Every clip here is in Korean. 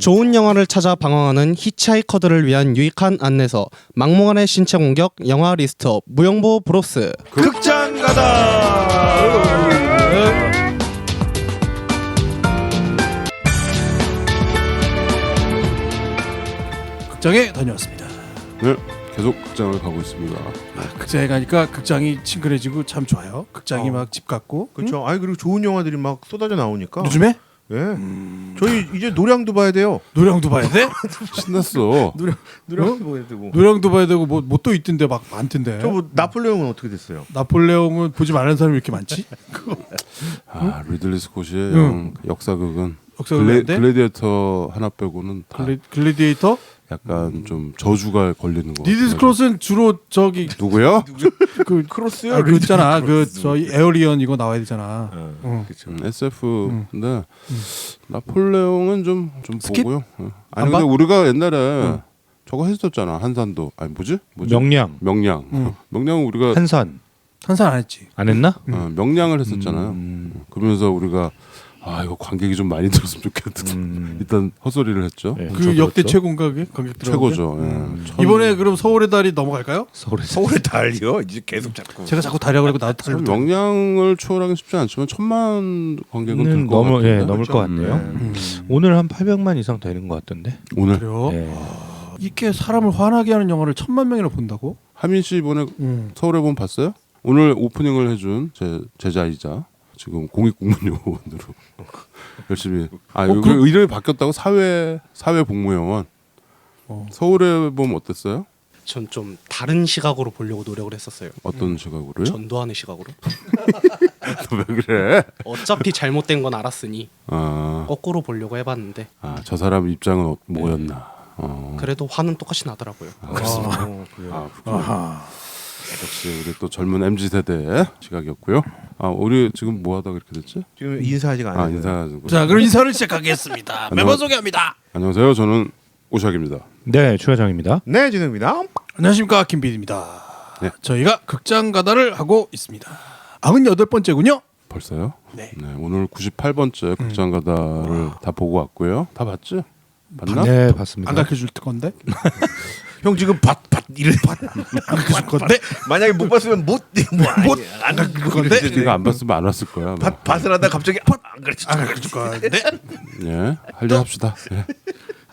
좋은 영화를 찾아 방황하는 히치하이커들을 위한 유익한 안내서 막무가내 신체 공격 영화 리스트업 무용보 브로스 극장 가다. 극장에 다녀왔습니다. 네, 계속 극장을 가고 있습니다. 극장에 가니까 극장이 친근해지고 참 좋아요. 극장이 막 집 같고. 그렇죠. 아니 그리고 좋은 영화들이 막 쏟아져 나오니까. 요즘에 예. 저희 이제 노량도 봐야 돼요. 노량도 봐야 돼? 신났어. 노량도 봐야 되고. 노량도 봐야 되고 뭐 또 있던데 막 많던데. 저 뭐 나폴레옹은 어떻게 됐어요? 나폴레옹은 보지 말라는 사람이 이렇게 많지? 아, 리들리 스콧의 응. 역사극은 역사극인데? 글래디에이터 하나 빼고는 다 글래디에이터? 약간 좀 저주가 걸리는 거. 리드 스크롯은 주로 저기 누구요? 그 크로스요? 그 있잖아. 그 저희 에어리언 이거 나와야 되잖아. 그렇죠. SF인데 나폴레옹은 좀 스킵? 보고요. 아니 안 근데 봐? 우리가 옛날에 저거 했었잖아. 한산도. 아니 뭐지? 명량, 명량. 명량은 우리가 한산 한산 안 했지. 안 했나? 명량을 했었잖아요. 그러면서 우리가 아 이거 관객이 좀 많이 들었으면 좋겠다. 일단 헛소리를 했죠. 네, 그 역대 최고인가 그게? 관객 들어간 게? 최고죠. 예. 이번에 그럼 서울의 달이 넘어갈까요? 서울에 달려 이제 계속 자꾸. 제가 자꾸 달이라고 그러고 나도 참 달려. 명량을 추월하기 쉽지 않지만 1000만 관객은 될 것 넘어 같은데. 넘을 것 같네요. 오늘 한 800만 이상 되는 것 같던데. 오늘 그래요? 네. 이렇게 사람을 화나게 하는 영화를 1000만 명이나 본다고? 하민 씨 이번에 서울에 본 봤어요? 오늘 오프닝을 해준 제 제자이자 지금 공익공무요원으로 열심히 그- 이름이 바뀌었다고 사회 복무요원. 서울에 보면 어땠어요? 전 좀 다른 시각으로 보려고 노력을 했었어요. 어떤 시각으로요? 전도하는 시각으로. 왜 그래? 어차피 잘못된 건 알았으니 아, 거꾸로 보려고 해봤는데 저 사람 입장은 뭐였나? 그래도 화는 똑같이 나더라고요. 아하. 역시 우리 또 젊은 MZ 세대의 시각이었고요. 우리 지금 뭐 하다가 이렇게 됐지? 지금 인사 아직 안 했어요. 인사. 자, 그럼 인사를 시작하겠습니다. 멤버 소개합니다. 안녕하세요. 저는 오샥입니다. 네, 추가장입니다. 네, 진우입니다. 안녕하십니까, 김PD입니다. 네. 저희가 극장 가다를 하고 있습니다. 98번째군요. 벌써요? 네. 오늘 98번째 극장 가다를 다 보고 왔고요. 다 봤지? 봤나? 네, 봤습니다. 안 가르쳐줄 건데? 형 지금 이래 안 가르쳐줄 건데? 만약에 못 봤으면 못안 가르칠 건데. 네가 안 봤으면 안 왔을 거야. 아마. 밭을 하다 갑자기 안 가르쳐. 안 가르쳐줄 건데? 예, 할 일 합시다. 예.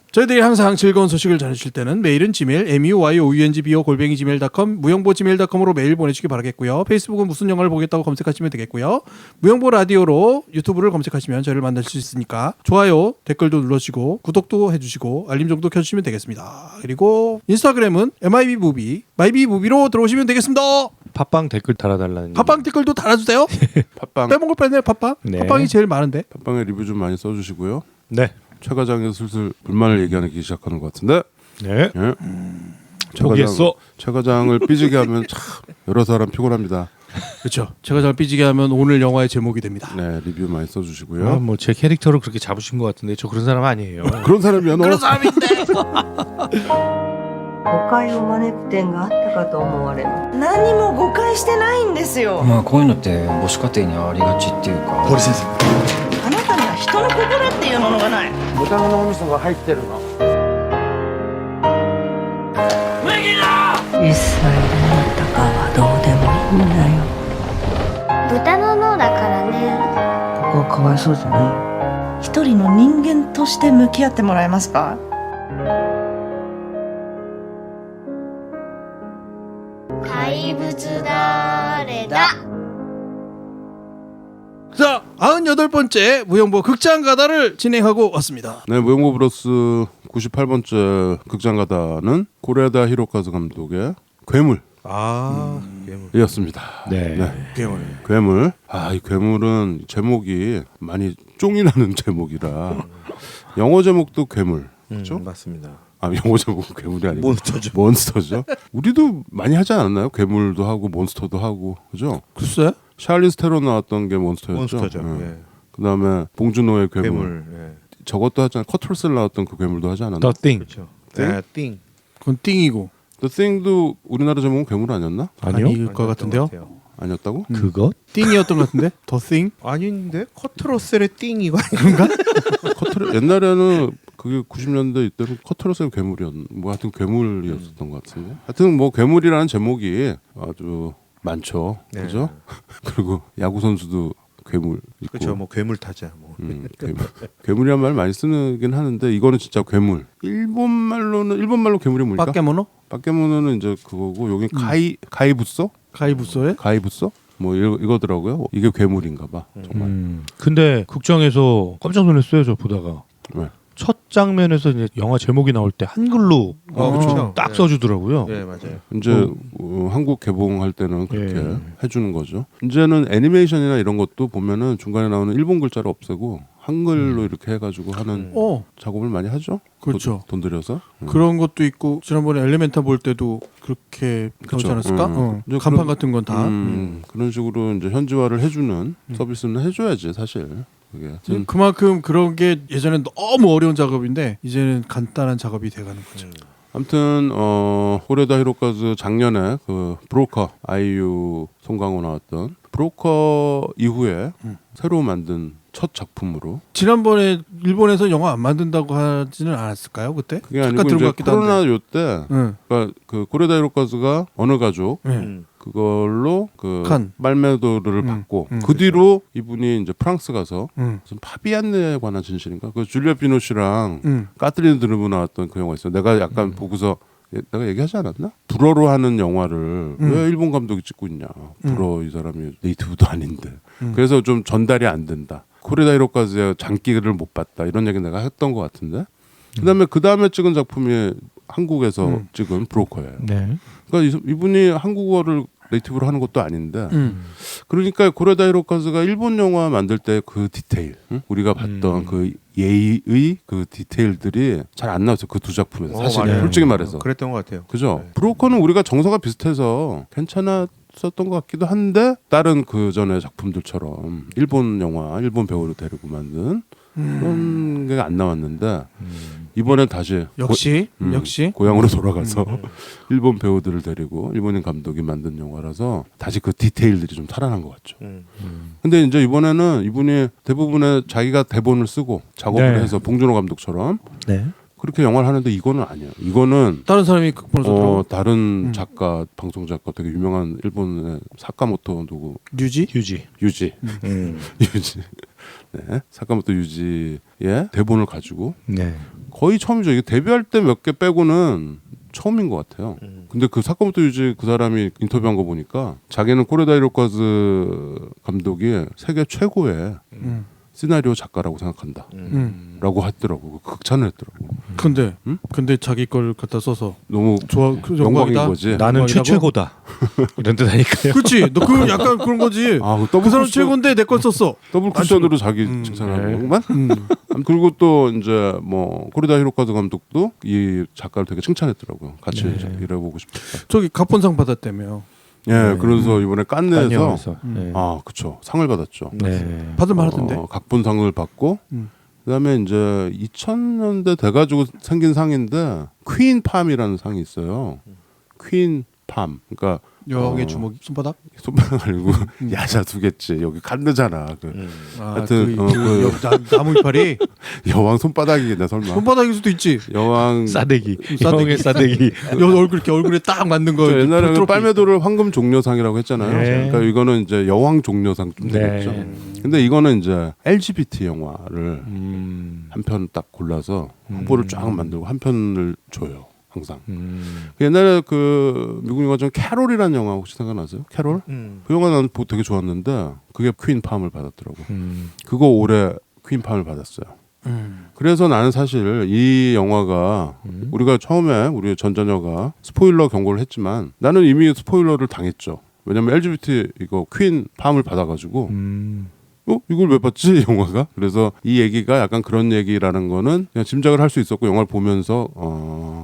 저희들이 항상 즐거운 소식을 전해주실 때는 메일은 gmail muyongbO@gmail.com 무용보@gmail.com으로 메일 보내주시기 바라겠고요. 페이스북은 무슨 영화를 보겠다고 검색하시면 되겠고요. 무용보 라디오로 유튜브를 검색하시면 저희를 만날 수 있으니까 좋아요, 댓글도 눌러주시고 구독도 해주시고 알림 정도 켜주시면 되겠습니다. 그리고 인스타그램은 MIB무비 마이비무비로 들어오시면 되겠습니다. 팟빵 댓글 달아달라는. 팟빵 댓글도 달아주세요. 팟빵 빼먹을 뻔했네요. 팟빵. 네. 팟빵이 제일 많은데. 팟빵에 리뷰 좀 많이 써주시고요. 네, 최 과장이 슬슬 불만을 얘기하기 시작하는 것 같은데. 네. 예. 포기했어. 최 과장을 삐지게 하면 참 여러 사람 피곤합니다. 그렇죠. 제가 잘 삐지게 하면 오늘 영화의 제목이 됩니다. 네, 리뷰 많이 써주시고요. 뭐제 캐릭터를 그렇게 잡으신 것 같은데 저 그런 사람 아니에요. 그런 사람이야 너. 그런 사람인데. 誤解を招く点があったかと思われます。何も誤解してないんですよ。まあこういうのって母子家庭にありがちっていうか。堀先生。あなたには人の心っていうものがない。豚の脳みそが入ってるの。一切あなたかはどうでもいいんだよ。豚の脳だからね。ここはかわいそうじゃない。一人の人間として向き合ってもらえますか。怪物誰だ。 자, 98번째 무용보 극장 가다를 진행하고 왔습니다. 네, 무용고 브로스 98번째 극장 가다는 고레다 히로카즈 감독의 괴물. 괴물. 이었습니다. 네. 괴물. 이 괴물은 제목이 많이 쫑이 나는 제목이라 영어 제목도 괴물. 그렇죠? 맞습니다. 영어 제목은 괴물이 아니고 몬스터죠. 우리도 많이 하지 않았나요? 괴물도 하고 몬스터도 하고. 그죠? 글쎄? 샬리스 테론 나왔던 게 몬스터였죠. 몬스터죠. 예. 예. 그다음에 봉준호의 괴물. 괴물. 예. 저것도 하잖아요. 커트러셀 나왔던 그 괴물도 하지 않았나? The Thing. 그렇죠. 띵? 띵. 그건 띵이고. The Thing도 우리나라 제목은 괴물 아니었나? 아니요? 아닐 것 같은데요. 아니었다고? 그것? 띵이었던 것 같은데? 더 띵? 아닌데 커트러셀의 띵 이거 옛날에는 그게 90년대 이때는 커트러셀 괴물이었, 하여튼 괴물이었던 것 같은데. 하여튼 뭐 괴물이라는 제목이 아주 많죠, 네. 그죠? 그리고 야구 선수도 괴물 있고. 그렇죠. 뭐 괴물 타자 뭐. 괴물이란 말 많이 쓰긴 하는데 이거는 진짜 괴물. 일본 말로 괴물이 뭡니까? 빠케모노는 이제 그거고 여기 가이부소? 가이부소? 뭐 이거더라고요. 이게 괴물인가봐 정말. 근데 극장에서 깜짝 놀랐어요. 저 보다가 왜? 첫 장면에서 이제 영화 제목이 나올 때 한글로 그렇죠. 딱 네. 써주더라고요. 네, 맞아요. 이제 한국 개봉할 때는 그렇게 예. 해주는 거죠. 이제는 애니메이션이나 이런 것도 보면은 중간에 나오는 일본 글자를 없애고 한글로 이렇게 해가지고 하는 작업을 많이 하죠. 그렇죠. 돈 들여서. 그런 것도 있고 지난번에 엘레멘타 볼 때도 그렇게 그쵸. 나오지 않았을까? 이제 간판 그런- 같은 건 다. 그런 식으로 이제 현지화를 해주는 서비스는 해줘야지 사실. 그게. 그만큼 그런 게 예전엔 너무 어려운 작업인데 이제는 간단한 작업이 돼가는 거죠. 아무튼 호레다 히로카즈 작년에 그 브로커 아이유 송강호 나왔던 브로커 이후에 새로 만든 첫 작품으로. 지난번에 일본에서 영화 안 만든다고 하지는 않았을까요 그때? 그게 잠깐 아니고 들은 것 이제 같기도 한데. 코로나 요때 그러니까 그 고레다 히로카즈가 어느 가족 그걸로 그 칸. 말메도르를 받고 그 뒤로 이분이 이제 프랑스 가서 무슨 파비안네에 관한 진실인가 그 줄리엣 비노시랑 까트린 드르브 나왔던 그 영화 있어. 내가 약간 보고서 내가 얘기하지 않았나? 불어로 하는 영화를 왜 일본 감독이 찍고 있냐? 불어 이 사람이 네이티브도 아닌데. 그래서 좀 전달이 안 된다. 코레다 히로카즈의 장기를 못 봤다. 이런 얘기 내가 했던 것 같은데. 그 다음에 찍은 작품이 한국에서 찍은 브로커예요. 네. 그러니까 이분이 한국어를 네이티브로 하는 것도 아닌데 그러니까 고레다 히로카즈가 일본 영화 만들 때 그 디테일 우리가 봤던 그 예의의 그 디테일들이 잘 안 나왔어요. 그 두 작품에서 사실 맞아요. 솔직히 말해서 그랬던 것 같아요. 그죠. 네. 브로커는 우리가 정서가 비슷해서 괜찮았었던 것 같기도 한데 다른 그 전의 작품들처럼 일본 영화 일본 배우를 데리고 만든 그런 게 안 나왔는데 이번엔 다시 역시 고향으로 돌아가서 일본 배우들을 데리고 일본인 감독이 만든 영화라서 다시 그 디테일들이 좀 살아난 것 같죠. 근데 이제 이번에는 이분이 대부분의 자기가 대본을 쓰고 작업을 네. 해서 봉준호 감독처럼 네. 그렇게 영화를 하는데 이거는 아니에요. 이거는 다른 사람이 극본을 썼더라고. 다른 작가, 방송 작가, 되게 유명한 일본의 사카모토 누구 유지? 유지. 유지, 유지, 네, 사카모토 유지의 대본을 가지고 네. 거의 처음이죠. 이게 데뷔할 때 몇 개 빼고는 처음인 것 같아요. 근데 그 사카모토 유지 그 사람이 인터뷰한 거 보니까 자기는 코레다 히로카즈 감독이 세계 최고의 시나리오 작가라고 생각한다. 라고 하더라고. 극찬을 했더라고. 근데 자기 걸 갖다 써서 너무 그 영광인 영광이다? 거지. 나는 영광이라고? 최고다. 이런 뜻 아닐까요? 그렇지. 너 그 약간 그런 거지. 아, 그 그 더블 사람 쿠션, 최고인데 내 걸 썼어. 더블 쿠션으로 자기 칭찬하는 것만. 그리고 또 이제 뭐 코레다 히로카즈 감독도 이 작가를 되게 칭찬했더라고요. 같이 일해보고 싶다. 저기 각본상 받았다며요. 예, 그래서 이번에 깐느에서 깐네에서. 네. 아, 그쵸. 상을 받았죠. 네. 받을만 하던데. 각본상을 받고 그다음에 이제 2000년대 돼가지고 생긴 상인데 퀸 팜이라는 상이 있어요. 퀸 팜. 그러니까 여왕의 주먹 손바닥? 손바닥 아니고 야자 두겠지. 여기 깐느잖아. 하여튼 나무 이파리 여왕 손바닥이겠네 설마. 손바닥일 수도 있지. 여왕 싸대기. 형의 싸대기. 얼굴에 딱 맞는 거. 옛날에 그 트로피. 빨매도를 황금 종려상이라고 했잖아요. 네. 그러니까 이거는 이제 여왕 종려상 좀 되겠죠. 네. 근데 이거는 이제 LGBT 영화를 한 편 딱 골라서 후보를 쫙 만들고 한 편을 줘요. 항상. 옛날에 그 미국 영화 중 캐롤이라는 영화 혹시 생각나세요? 캐롤? 그 영화 나는 되게 좋았는데 그게 퀸 팜을 받았더라고. 그거 올해 퀸 팜을 받았어요. 그래서 나는 사실 이 영화가 우리가 처음에 우리 전자녀가 스포일러 경고를 했지만 나는 이미 스포일러를 당했죠. 왜냐면 LGBT 이거 퀸 팜을 받아가지고 이걸 왜 봤지 이 영화가? 그래서 이 얘기가 약간 그런 얘기라는 거는 그냥 짐작을 할 수 있었고 영화를 보면서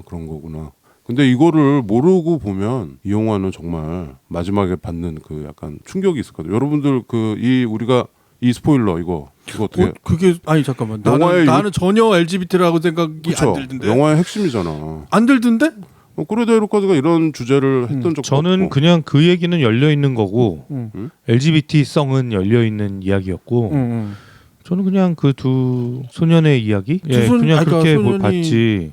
그런 거구나. 근데 이거를 모르고 보면 이 영화는 정말 마지막에 받는 그 약간 충격이 있을 거예요. 여러분들 우리가 이 스포일러 이거 어떻게? 그게 아니 잠깐만. 영화의 나는 전혀 LGBT라고 생각이 그쵸? 안 들던데. 영화의 핵심이잖아. 안 들던데? 코레다 히로카즈가 이런 주제를 했던 적도 저는 없고. 그냥 그 얘기는 열려 있는 거고 LGBT성은 열려 있는 이야기였고 저는 그냥 그 두 소년의 이야기, 그냥 아까 그렇게 소년이- 봤지.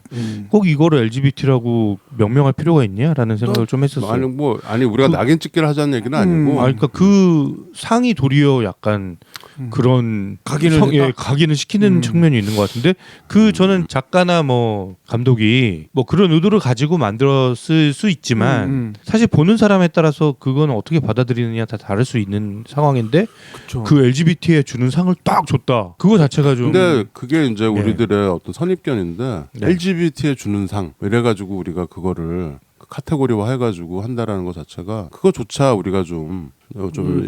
꼭 이거를 LGBT라고 명명할 필요가 있냐라는 생각을 좀 했었어요. 아니 우리가 낙인 찍기를 하자는 얘기는 아니고. 그러니까 그 상이 도리어 약간 그런 각인을 각인을 시키는 측면이 있는 것 같은데 저는 작가나 뭐 감독이 뭐 그런 의도를 가지고 만들었을 수 있지만 사실 보는 사람에 따라서 그건 어떻게 받아들이느냐 다 다를 수 있는 상황인데 그쵸. 그 LGBT에 주는 상을 딱 줬다. 그거 자체가 좀 근데 그게 이제 우리들의 어떤 선입견인데 네. LGBT에 주는 상 이래가지고 우리가 그거를 카테고리화 해가지고 한다라는 것 자체가 그거조차 우리가 좀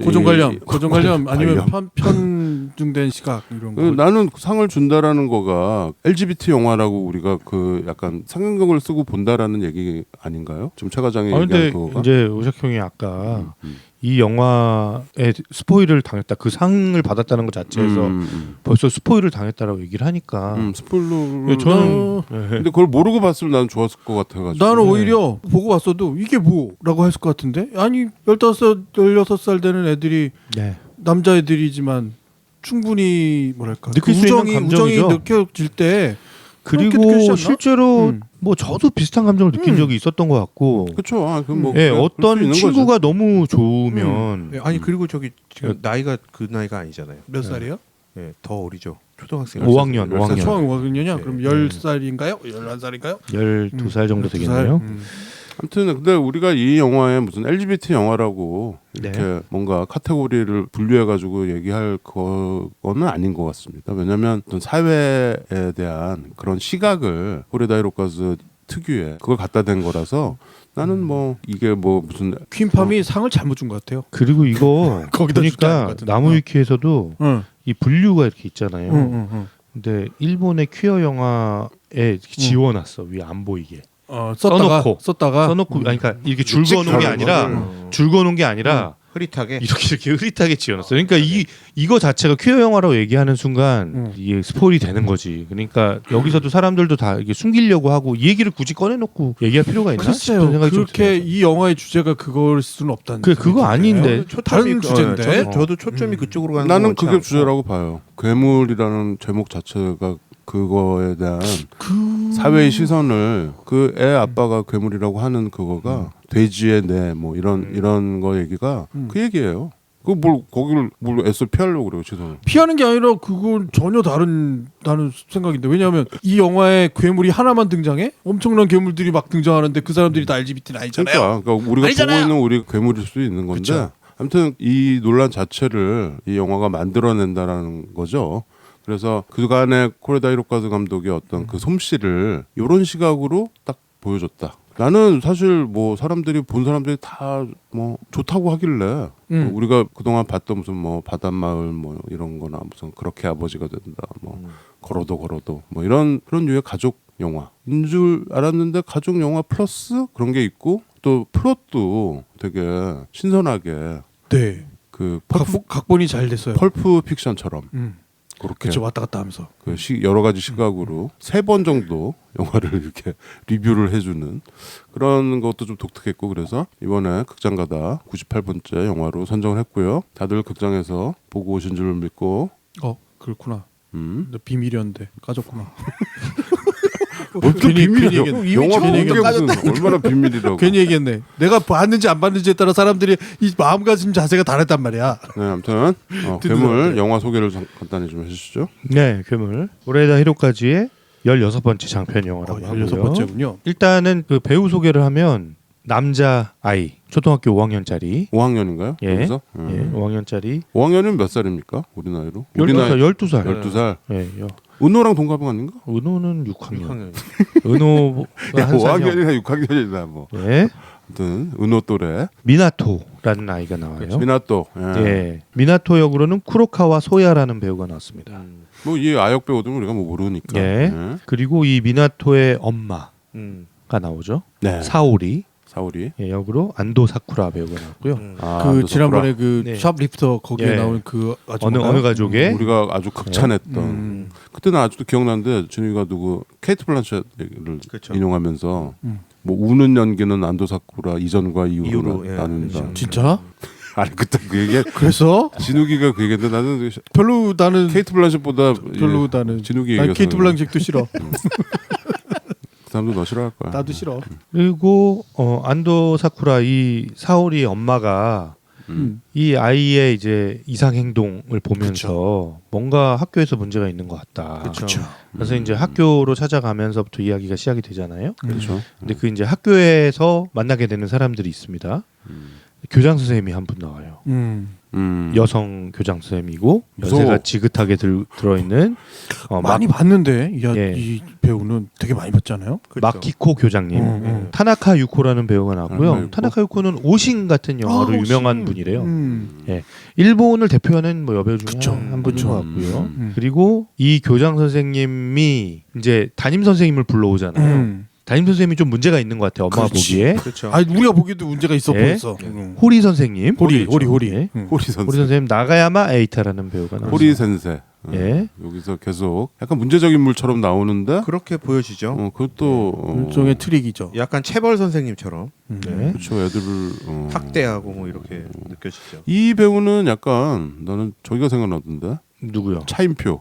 고정관념 아니면 편중된 시각 이런 거. 나는 상을 준다라는 거가 LGBT 영화라고 우리가 그 약간 상징적을 쓰고 본다라는 얘기 아닌가요? 지금 최 과장이 근데 얘기한 그거가. 이제 오작 형이 아까 이 영화에 스포일을 당했다. 그 상을 받았다는 것 자체에서 벌써 스포일을 당했다라고 얘기를 하니까 스포일러. 저는 근데 그걸 모르고 봤으면 나는 좋았을 것 같아가지고. 나는 오히려 보고 봤어도 이게 뭐라고 했을 것 같은데? 아니 16살 되는 애들이 네. 남자애들이지만 충분히 뭐랄까 느낄 수 있는 감정이죠. 우정이 느껴질 때 그렇게 그리고 느껴지지 않나? 실제로 뭐 저도 비슷한 감정을 느낀 적이 있었던 것 같고 그렇죠. 뭐 예, 그럴 수 어떤 있는 친구가 너무 좋으면 네, 아니 그리고 저기 지금 나이가 그 나이가 아니잖아요. 몇 살이요? 예, 더 어리죠. 초등학생. 5학년 초등 5학년이냐? 네. 그럼 10살인가요? 11살인가요? 12살 정도 되겠네요. 아무튼 근데 우리가 이 영화에 무슨 LGBT 영화라고 이렇게 네. 뭔가 카테고리를 분류해가지고 얘기할 거는 아닌 것 같습니다. 왜냐하면 어떤 사회에 대한 그런 시각을 호레다 히로카즈 특유의 그걸 갖다 댄 거라서 나는 뭐 이게 뭐 무슨 퀸팜이 상을 잘못 준 것 같아요. 그리고 이거 거기다 주지 않을 것 보니까 같은데. 나무위키에서도 응. 이 분류가 이렇게 있잖아요. 응. 근데 일본의 퀴어 영화에 지워놨어. 위에 안 보이게. 썼다가 써놓고 아니 그러니까 이렇게 줄 그어놓은 게 아니라 줄 그어놓은 게 아니라 흐릿하게. 이렇게 흐릿하게 지어놨어요. 그러니까 이거 자체가 퀴어 영화라고 얘기하는 순간 이게 스포일이 되는 거지. 그러니까 여기서도 사람들도 다 이게 숨기려고 하고 이 얘기를 굳이 꺼내놓고 얘기할 필요가 있나 싶은 글쎄요. 생각이 좀 그렇게 들어요. 이 영화의 주제가 그걸 수는 없다는. 그거 아닌데 다른 주제인데. 저도 초점이 그쪽으로 가는 나는 것 같지 그게 않고. 주제라고 봐요. 괴물이라는 제목 자체가 그거에 대한 사회의 시선을 그 애 아빠가 괴물이라고 하는 그거가 돼지의 뇌 뭐 이런 거 얘기가 그 얘기예요. 그 뭘 거기를 뭘 애써 피하려고 그래요 시선을. 피하는 게 아니라 그건 전혀 다른 나는 생각인데 왜냐하면 이 영화에 괴물이 하나만 등장해? 엄청난 괴물들이 막 등장하는데 그 사람들이 다 LGBT는 아니잖아요. 그러니까 우리가 아니잖아요. 보고 있는 우리 괴물일 수도 있는 건데 그쵸. 아무튼 이 논란 자체를 이 영화가 만들어낸다라는 거죠. 그래서 그간에 코레다 히로카즈 감독의 어떤 그 솜씨를 이런 시각으로 딱 보여줬다. 나는 사실 뭐 본 사람들이 다 뭐 좋다고 하길래 뭐 우리가 그동안 봤던 무슨 뭐 바닷마을 뭐 이런 거나 무슨 그렇게 아버지가 된다 뭐 걸어도 뭐 이런 그런 류의 가족 영화인 줄 알았는데 가족 영화 플러스 그런 게 있고 또 플롯도 되게 신선하게 네. 그 각본이 잘 됐어요. 펄프 픽션처럼 그렇게 그렇죠. 왔다 갔다 하면서. 그 여러 가지 시각으로 3번 정도 영화를 이렇게 리뷰를 해주는 그런 것도 좀 독특했고 그래서 이번에 극장 가다 98번째 영화로 선정을 했고요. 다들 극장에서 보고 오신 줄 믿고 그렇구나. 나 비밀이었는데 까졌구나. 괜히 비밀이야. 영화 보는 게 얘기했네. 무슨 얼마나 비밀이라고. 괜히 얘기했네. 내가 봤는지 안 봤는지에 따라 사람들이 이 마음가짐 자세가 다르단 말이야. 네, 아무튼 괴물 영화 소개를 간단히 좀 해주시죠. 네, 괴물 오레다 히로카즈의 16번째 장편 영화라고 하고요. 16번째군요. 일단은 그 배우 소개를 하면 남자 아이 초등학교 5학년짜리 5학년인가요? 예. 여기서? 5학년짜리 5학년이면 몇 살입니까? 우리 나이로? 12살 12살. 예, 은호랑 동갑은 아닌가? 은호는 6학년. 은호가 야, 한 살. 5학년이나 6학년이나 뭐. 예. 아무튼 은호 또래. 미나토라는 아이가 나와요. 미나토. 예. 미나토 역으로는 쿠로카와 소야라는 배우가 나왔습니다. 뭐 이 아역 배우들은 우리가 뭐 모르니까. 예. 그리고 이 미나토의 엄마가 나오죠. 네. 사오리. 사오리. 예, 역으로 안도 사쿠라 배우가 나왔고요. 그 지난번에 그 네. 샵리프터 거기에 예. 나온 그 아줌마가 어느 가족의 우리가 아주 극찬했던 그때는 아직도 기억나는데 준이가 누구 케이트 블란쳇을 그쵸. 인용하면서 뭐 우는 연기는 안도 사쿠라 이전과 이후로 예. 나눈다. 진짜? 아니 그때 그 얘기 그래서 진욱이가 그 얘기했는데 나는 별로 나는 케이트 블란쳇보다 별로 나는 진욱이 난 얘기가 케이트 블랑잭도 싫어. 그 사람도 너 싫어할 거야. 나도 싫어. 그리고 안도 사쿠라 이 사오리 엄마가 이 아이의 이제 이상 행동을 보면서 뭔가 학교에서 문제가 있는 것 같다. 그렇죠. 그래서 이제 학교로 찾아가면서부터 이야기가 시작이 되잖아요. 그렇죠. 근데 그 이제 학교에서 만나게 되는 사람들이 있습니다. 교장 선생님이 한 분 나와요. 여성 교장 선생님이고 무서워. 연세가 지긋하게 들어있는 많이 봤는데 예. 이 배우는 되게 많이 봤잖아요. 마키코 교장님, 음. 타나카 유코라는 배우가 나왔고요. 타나카 유코. 타나카 유코는 오신 같은 영화로 유명한 분이래요. 예, 일본을 대표하는 뭐 여배우 중에 그쵸. 한 분인 것 그쵸. 같고요. 그리고 이 교장 선생님이 이제 담임 선생님을 불러오잖아요. 담임 선생님이 좀 문제가 있는 것 같아요. 엄마가 그렇지. 보기에. 그렇죠. 아니 우리가 보기에도 문제가 있어 예. 보였어. 호리 선생님, 호리. 예. 호리 호리 선생. 선생님 나가야마 에이타라는 배우가 나왔어요. 호리 센세. 예. 여기서 계속 약간 문제적 인물처럼 나오는데 그렇게 보여지죠. 그것도 일종의 트릭이죠. 약간 체벌 선생님처럼 네. 그렇죠. 애들을 학대하고 뭐 이렇게 느껴지죠. 이 배우는 약간 나는 저기가 생각나던데 누구요? 차인표.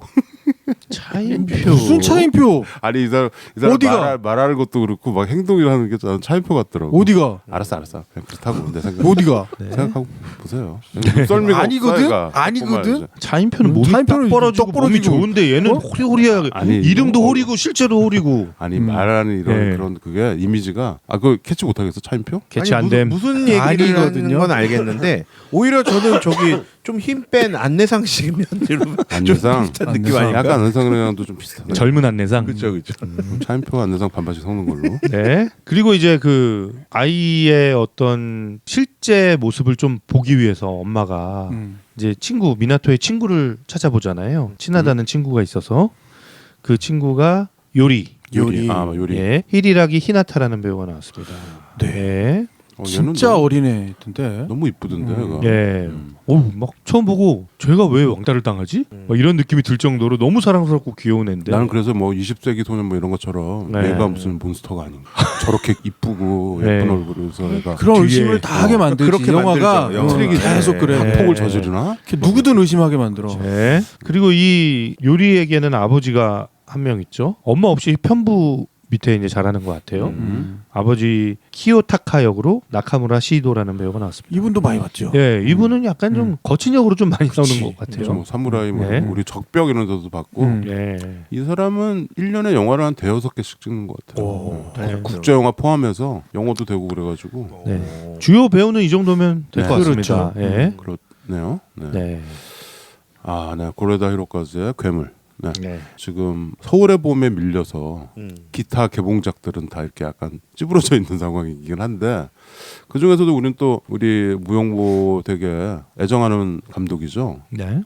차인표. 무슨 차인표? 아니 이 사람 어디가? 말하는 것도 그렇고 막 행동이라는 게 저는 차인표 같더라고. 어디가? 알았어. 그냥 그렇다고 내 생각. 어디가? 생각하고 보세요. 썰미가 아니거든? 없어, 얘가. 아니거든? 차인표는 몸이 차인표는 딱 벌어지고 똑 벌어지고. 몸이 좋은데 얘는 호리호리하게 아니, 이름도 뭐- 호리고 실제로 호리고 아니 말하는 이런 네. 그런 그게 이미지가 그거 캐치 못하겠어 차인표? 개치 아니, 안됨. 무슨 얘기를 아니거든요. 하는 건 알겠는데 오히려 저는 저기 좀 힘 뺀 안내상 시면대로 안내상 비슷한 느낌 아닌가? 약간 안내상이랑도 좀 비슷하네. 젊은 안내상. 그렇죠. 차인표 안내상 반반씩 섞는 걸로. 네. 그리고 이제 그 아이의 어떤 실제 모습을 좀 보기 위해서 엄마가 이제 친구 미나토의 친구를 찾아보잖아요. 친하다는 친구가 있어서 그 친구가 요리. 요리. 요리. 예. 히리라기 히나타라는 배우가 나왔습니다. 네. 얘는 진짜 너무, 어린애던데. 너무 이쁘던데. 얘가. 예. 막 처음 보고 제가 왜 왕따를 당하지? 막 이런 느낌이 들 정도로 너무 사랑스럽고 귀여운 애인데. 나는 그래서 뭐 20세기 소년 뭐 이런 것처럼 네. 얘가 무슨 몬스터가 아닌가. 저렇게 이쁘고 네. 예쁜 얼굴에서 얘가 그런 뒤에- 의심을 다 하게 만들지. 그렇게 영화가 만들죠. 영화가. 트릭이 계속 그래. 네. 폭을 저지르나? 누구든 의심하게 만들어. 네. 그리고 이 요리에게는 아버지가 한 명 있죠. 엄마 없이 편부 밑에 이제 자라는 것 같아요. 아버지 키요타카 역으로 나카무라 시도라는 배우가 나왔습니다. 이분도 많이 봤죠. 예, 이분은 약간 좀 거친 역으로 좀 많이 나오는 것 같아요. 뭐 사무라이 뭐 네. 우리 적벽 이런 데도 봤고 예. 이 사람은 1년에 영화를 한 5-6개씩 찍는 것 같아요. 네. 국제 영화 포함해서 영어도 되고 그래가지고 네. 주요 배우는 이 정도면 될 것 네. 같습니다. 예. 그렇네요. 네. 네. 네. 고레다 히로카즈의 괴물. 네. 네. 지금 서울의 봄에 밀려서 기타 개봉작들은 다 이렇게 약간 찌부러져 있는 상황이긴 한데 그 중에서도 우리는 또 우리 무용보 되게 애정하는 감독이죠. 네.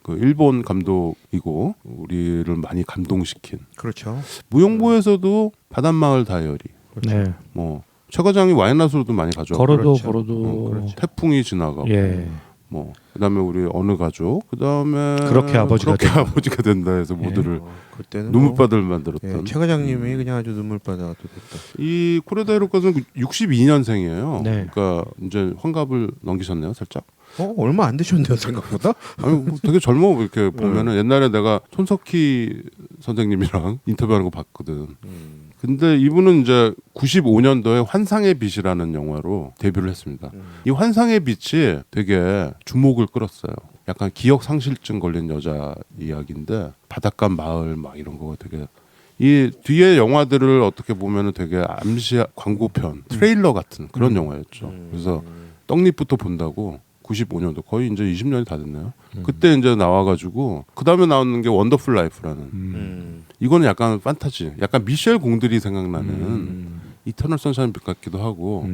그 일본 감독이고 우리를 많이 감동시킨 그렇죠. 무용보에서도 바닷마을 다이어리 네. 뭐 최 과장이 와인라스로도 많이 가져왔고 걸어도 그렇죠. 걸어도 태풍이 지나가고 예. 뭐 그다음에 우리 어느 가족 그다음에 그렇게 아버지가 그렇게 된다. 아버지가 된다 해서 모두를 그때는 눈물바다를 만들었던 최 과장님이 그냥 아주 눈물바다가 또 됐다. 이 코레다 히로카즈는 62년생이에요. 네. 그러니까 이제 환갑을 넘기셨네요, 살짝. 얼마 안 되셨네요 생각보다. 아니 뭐 되게 젊어 이렇게 보면은 옛날에 내가 손석희 선생님이랑 인터뷰하는 거 봤거든. 근데 이분은 이제 95년도에 환상의 빛이라는 영화로 데뷔를 했습니다. 이 환상의 빛이 되게 주목을 끌었어요. 약간 기억 상실증 걸린 여자 이야기인데 바닷가 마을 막 이런 거가 되게 이 뒤에 영화들을 어떻게 보면은 되게 암시 광고편 트레일러 같은 그런 영화였죠. 그래서 떡잎부터 본다고 95년도 거의 이제 20년이 다 됐네요. 그때 이제 나와가지고 그 다음에 나오는 게 원더풀 라이프라는 이거는 약간 판타지, 약간 미셸 공들이 생각나는 이터널 선샤인 빛 같기도 하고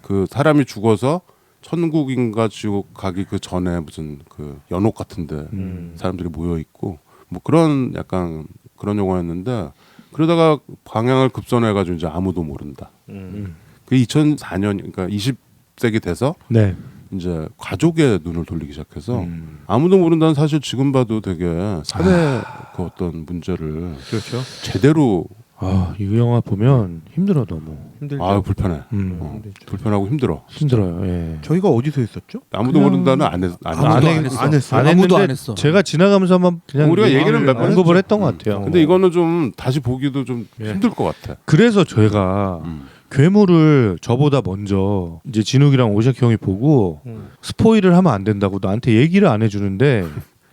그 사람이 죽어서 천국인가 지옥 가기 그 전에 무슨 그 연옥 같은데 사람들이 모여 있고 뭐 그런 약간 그런 영화였는데 그러다가 방향을 급선해가지고 이제 아무도 모른다. 그 2004년 그러니까 20세기 돼서 네. 이제 가족의 눈을 돌리기 시작해서 아무도 모른다는 사실 지금 봐도 되게 사회 그 어떤 문제를 그렇죠. 제대로 이 영화 보면 힘들어 너무. 힘들죠. 아 불편해. 불편하고 힘들어. 힘들어요. 예. 저희가 어디서 했었죠? 아무도 모른다는 안 했어. 안 했어요. 아무도 했는데 안 했어. 제가 지나가면서 한번 그냥 우리가 얘기를 몇 번 언급을 했죠. 했던 것 같아요. 근데 이거는 좀 다시 보기도 좀 예. 힘들 것 같아. 그래서 저희가 괴물을 저보다 먼저 이제 진욱이랑 오샤키 형이 보고 스포일을 하면 안 된다고 나한테 얘기를 안 해주는데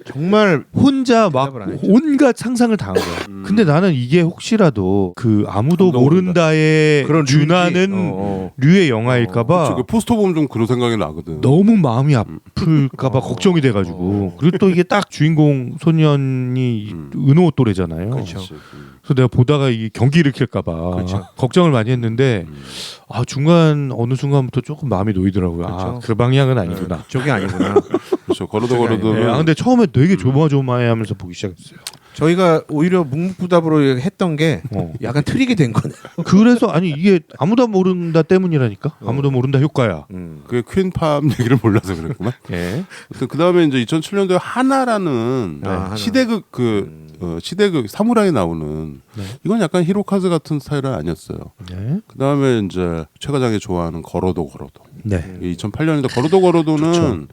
정말 혼자 막 대답을 안 했죠. 온갖 상상을 당한 거야. 근데 나는 이게 혹시라도 그 아무도 모른다의 그런 류나는 류의 영화일까봐 그 포스터 보면 좀 그런 생각이 나거든. 너무 마음이 아플까봐 걱정이 돼가지고 그리고 또 이게 딱 주인공 소년이 은호 또래잖아요. 그렇죠. 그래서 내가 보다가 이게 경기 일으킬까봐 그렇죠. 걱정을 많이 했는데 중간 어느 순간부터 조금 마음이 놓이더라고요. 그렇죠. 그 방향은 아니구나. 저게 아니구나. 그렇죠. 걸어도 걸어도. 네, 근데 처음에 되게 조마조마해하면서 보기 시작했어요. 저희가 오히려 묵묵부답으로 했던 게 약간 틀리게 된 거네. 그래서 아니 이게 아무도 모른다 때문이라니까. 아무도 모른다 효과야. 그게 퀸팜 얘기를 몰라서 그랬구만. 예. 그 다음에 이제 2007년도에 하나라는 하나. 시대극 시대극 사무라이 나오는 이건 약간 히로카즈 같은 스타일은 아니었어요. 네. 그 다음에 이제 최 과장이 좋아하는 걸어도 걸어도. 네. 2008년인데 걸어도 걸어도는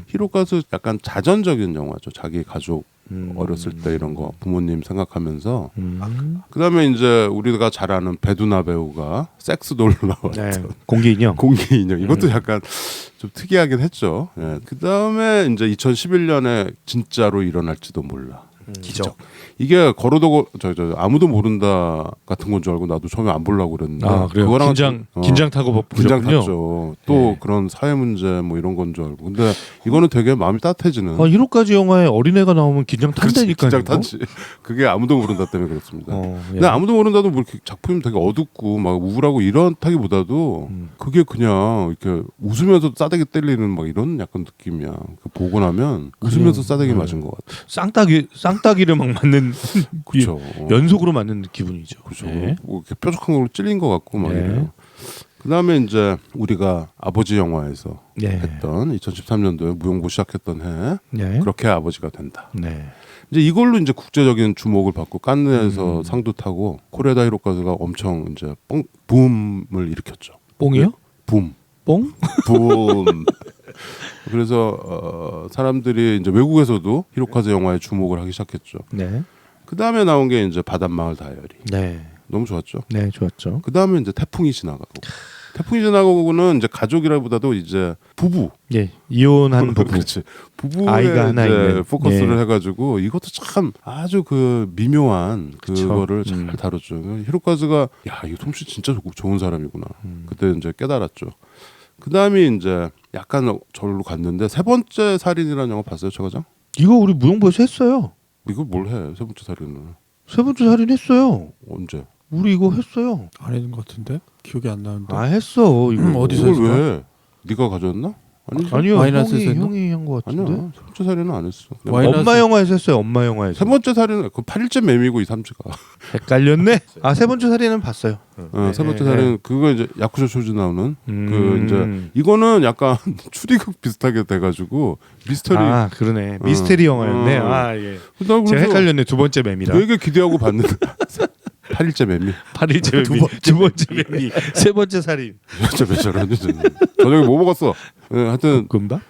히로카즈 약간 자전적인 영화죠. 자기 가족 어렸을 때 이런 거 부모님 생각하면서 그다음에 이제 우리가 잘 아는 배두나 배우가 섹스돌로 나왔죠. 네. 공개 인형. 공개 인형 이것도 약간 좀 특이하긴 했죠. 예. 그다음에 이제 2011년에 진짜로 일어날지도 몰라. 기적. 이게 걸어도 저 아무도 모른다 같은 건 줄 알고 나도 처음에 안 보려고 그랬는데 그래요. 그거랑 긴장 타고 긴장 보셨군요. 탔죠. 또 그런 사회 문제 뭐 이런 건 줄 알고 근데 이거는 되게 마음이 따뜻해지는. 히로까지 영화에 어린애가 나오면 긴장 탄다니까요. 긴장 탔지. 그게 아무도 모른다 때문에 그렇습니다. 예. 근데 아무도 모른다도 뭐 이렇게 작품이 되게 어둡고 막 우울하고 이렇다기보다도 그게 그냥 이렇게 웃으면서 싸대기 때리는 막 이런 약간 느낌이야. 보고 나면 웃으면서 싸대기 맞은 것 같아. 쌍따기를 막 맞는 그렇죠. 연속으로 맞는 기분이죠. 그렇죠. 네. 뭐 이렇게 뾰족한 걸로 찔린 것 같고 막 네. 이래요. 그다음에 이제 우리가 아버지 영화에서 네. 했던 2013년도에 무용보 시작했던 해 네. 그렇게 아버지가 된다. 네. 이제 이걸로 이제 국제적인 주목을 받고 칸느에서 상도 타고 코레다 히로카즈가 엄청 이제 붐을 일으켰죠. 뽕이요? 붐. 뽕? 붐. 그래서 사람들이 이제 외국에서도 히로카즈 영화에 주목을 하기 시작했죠. 네. 그 다음에 나온 게 이제 바닷마을 다이어리. 네. 너무 좋았죠. 네, 좋았죠. 그 다음에 이제 태풍이 지나가고. 태풍이 지나가고는 이제 가족이라보다도 이제 부부. 예, 이혼한 부부. 그렇지. 부부에 아이가 하나 이제 있는. 포커스를 예. 해가지고 이것도 참 아주 그 미묘한 그거를 잘 다뤘죠. 히로카즈가 야, 이 솜씨 진짜 좋은 사람이구나. 그때 이제 깨달았죠. 그 다음에 이제 약간 절로 갔는데 세 번째 살인이라는 영화 봤어요, 최 과장? 이거 우리 무용부에서 했어요. 이거 뭘 해? 세 번째 살인을 세 번째 살인 했어요. 언제? 우리 이거 했어요. 안 했는 것 같은데 기억이 안 나는데. 했어. 이거 어디서 이걸 했을까? 왜? 네가 가져왔나? 아니요. 마이너스에서 했나? 형이 한 것 같은데. 아니야. 세 번째 살인은 안 했어. 마이너스- 엄마 영화에서 했어요. 엄마 영화에서. 세 번째 살인은 그 8일째 매미고 2, 3지가. 헷갈렸네. 세 번째 살인은 봤어요. 세 번째 살인 그거 이제 야쿠자 쇼즈 나오는 그 이제 음. 이거는 약간 추리극 비슷하게 돼가지고 미스터리. 그러네. 미스테리 영화였네. 예. 예. 나 제가 그래서 헷갈렸네. 두 번째 매미라. 되게 기대하고 봤는데 8일째 매미. 8일째 매미. 두 번째 매미. 세 번째 살인. 몇 저러니 저녁에 뭐 먹었어? 하여튼 금방?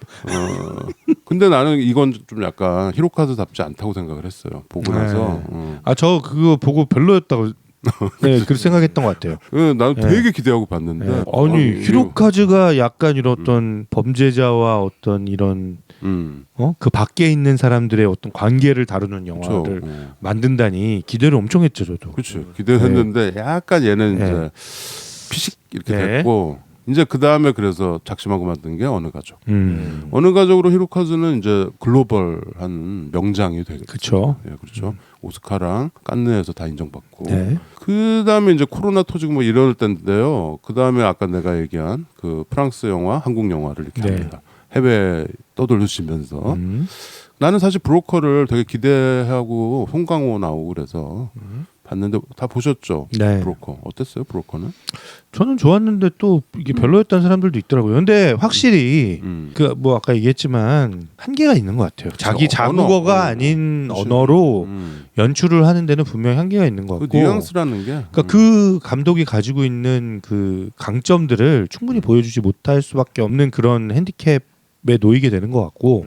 근데 나는 이건 좀 약간 히로카즈답지 않다고 생각을 했어요. 보고 나서. 저 그거 보고 별로였다고. 네, 그렇게 생각했던 것 같아요. 나는 네. 되게 기대하고 봤는데. 네. 아니 히로카즈가 약간 이런 어떤 범죄자와 어떤 이런 그 밖에 있는 사람들의 어떤 관계를 다루는 영화를 만든다니 기대를 엄청 했죠, 저도. 그렇죠. 기대했는데 약간 얘는 이제 피식 이렇게 됐고 이제 그 다음에 그래서 작심하고 만든 게 어느 가족. 어느 가족으로 히로카즈는 이제 글로벌한 명장이 되겠죠. 그렇죠. 예, 그렇죠. 오스카랑 칸느에서 다 인정받고. 네. 그 다음에 이제 코로나 터지고 뭐 이럴 때인데요. 그 다음에 아까 내가 얘기한 그 프랑스 영화, 한국 영화를 이렇게 합니다. 해외 떠돌리시면서 나는 사실 브로커를 되게 기대하고 송강호 나오고 그래서 봤는데 다 보셨죠? 네. 브로커 어땠어요? 브로커는? 저는 좋았는데 또 이게 별로였던 사람들도 있더라고요. 근데 확실히 그 뭐 아까 얘기했지만 한계가 있는 것 같아요. 자기 자국어가 아닌 언어로 연출을 하는 데는 분명히 한계가 있는 것 그 같고. 뉘앙스라는 게. 그러니까 그 감독이 가지고 있는 그 강점들을 충분히 보여주지 못할 수밖에 없는 그런 핸디캡에 놓이게 되는 것 같고.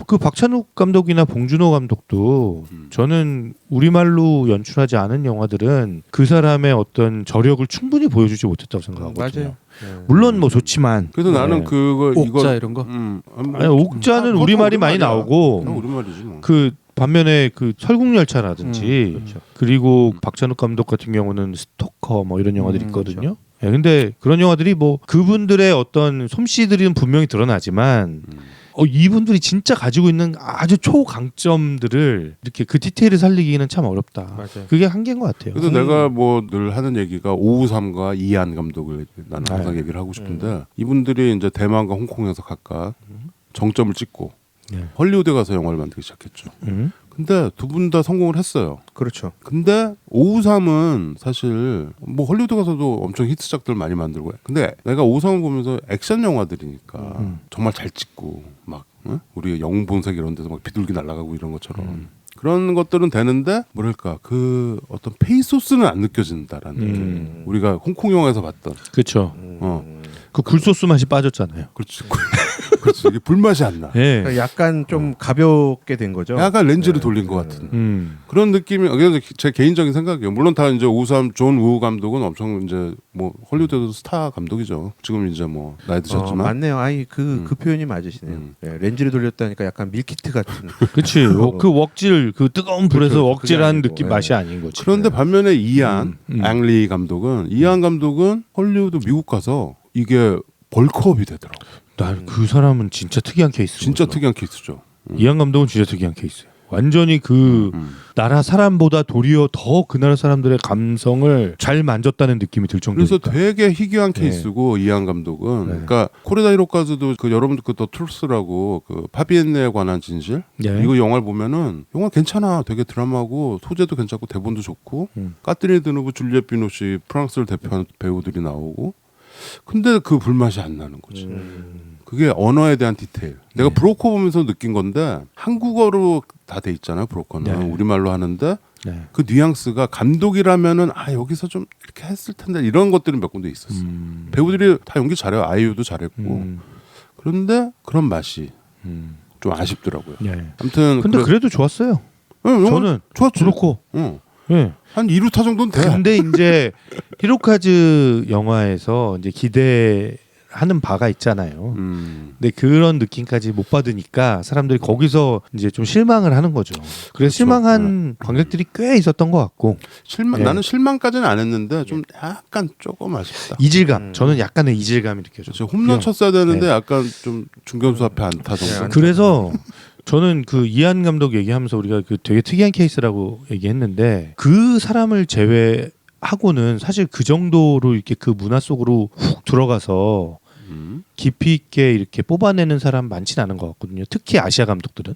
그 박찬욱 감독이나 봉준호 감독도 저는 우리말로 연출하지 않은 영화들은 그 사람의 어떤 저력을 충분히 보여주지 못했다고 생각하거든요. 맞아요. 물론 뭐 좋지만. 그래서 나는 네. 그거 옥자 이거 이런 거. 아니, 옥자는 우리말이 많이 나오고 우리말이지 뭐. 그 반면에 그 설국열차라든지 그리고 박찬욱 감독 같은 경우는 스토커 뭐 이런 영화들이 있거든요. 예, 근데 그런 영화들이 뭐 그분들의 어떤 솜씨들은 분명히 드러나지만 이분들이 진짜 가지고 있는 아주 초강점들을 이렇게 그 디테일을 살리기는 참 어렵다. 맞아요. 그게 한계인 것 같아요. 그래서 내가 뭐 늘 하는 얘기가 오우삼과 이한 감독을 나는 항상 네. 얘기를 하고 싶은데 이분들이 이제 대만과 홍콩에서 각각 정점을 찍고 네. 헐리우드에 가서 영화를 만들기 시작했죠. 근데 두 분 다 성공을 했어요. 그렇죠. 근데 오우삼은 사실 뭐 헐리우드 가서도 엄청 히트작들 많이 만들고 근데 내가 오우삼을 보면서 액션 영화들이니까 정말 잘 찍고 막 우리 영웅 본색 이런 데서 막 비둘기 날아가고 이런 것처럼 그런 것들은 되는데 뭐랄까 그 어떤 페이소스는 안 느껴진다라는 게 우리가 홍콩 영화에서 봤던 그렇죠. 어 그 굴소스 맛이 빠졌잖아요. 그렇지 그렇지 이게 불맛이 안 나. 예. 그러니까 약간 좀 가볍게 된 거죠. 약간 렌즈를 돌린 것 같은. 그런 느낌이 그래서 제 개인적인 생각이에요. 물론 다 이제 오우삼 존 우우 감독은 엄청 이제 뭐 헐리우드에도 스타 감독이죠. 지금 이제 뭐 나이 드셨지만 맞네요. 아이 그 표현이 맞으시네요. 예, 렌즈를 돌렸다니까 약간 밀키트 같은. 그렇지. 그 웍질 그 뜨거운 불에서 그렇죠. 웍질한 그게 느낌 아니고, 맛이 아닌 거지. 그런데 반면에 이안 앵리 감독은 이안 감독은 헐리우드 미국 가서 이게 벌크업이 되더라고. 난 그 사람은 진짜 특이한 케이스. 진짜 특이한 케이스죠. 이한 감독은 진짜 특이한 케이스예요. 완전히 그 나라 사람보다 도리어 더 그 나라 사람들의 감성을 잘 만졌다는 느낌이 들 정도니까. 그래서 되게 희귀한 케이스고 이안 감독은 그러니까 코레다 히로카즈도 그 여러분들 그 더 트루스라고 그 파비엔네에 관한 진실 이거 영화를 보면은 영화 괜찮아. 되게 드라마고 소재도 괜찮고 대본도 좋고 까트리네 드누브 줄리엣 비노시 프랑스를 대표하는 배우들이 나오고 근데 그 불맛이 안 나는 거지. 그게 언어에 대한 디테일. 내가 브로커 보면서 느낀 건데 한국어로 다 돼 있잖아요. 브로커는 우리말로 하는데 그 뉘앙스가 감독이라면은 여기서 좀 이렇게 했을 텐데 이런 것들은 몇 군데 있었어. 배우들이 다 연기 잘해요. 아이유도 잘했고 그런데 그런 맛이 좀 아쉽더라고요. 아무튼 근데 그래도 좋았어요. 저는 좋았죠. 그렇고. 예. 한 2루타 정도는 돼. 근데 이제 히로카즈 영화에서 이제 기대하는 바가 있잖아요. 근데 그런 느낌까지 못 받으니까 사람들이 거기서 이제 좀 실망을 하는 거죠. 그래서 그렇죠. 실망한 관객들이 꽤 있었던 것 같고. 나는 실망까지는 안 했는데 좀 약간 조금 아쉽다. 이질감. 저는 약간의 이질감이 느껴져요. 그렇죠. 홈런 쳤어야 되는데 약간 좀 중견수 앞에 안타 정도. 그래서 저는 그 이한 감독 얘기하면서 우리가 그 되게 특이한 케이스라고 얘기했는데 그 사람을 제외하고는 사실 그 정도로 이렇게 그 문화 속으로 훅 들어가서 깊이 있게 이렇게 뽑아내는 사람 많지는 않은 것 같거든요. 특히 아시아 감독들은.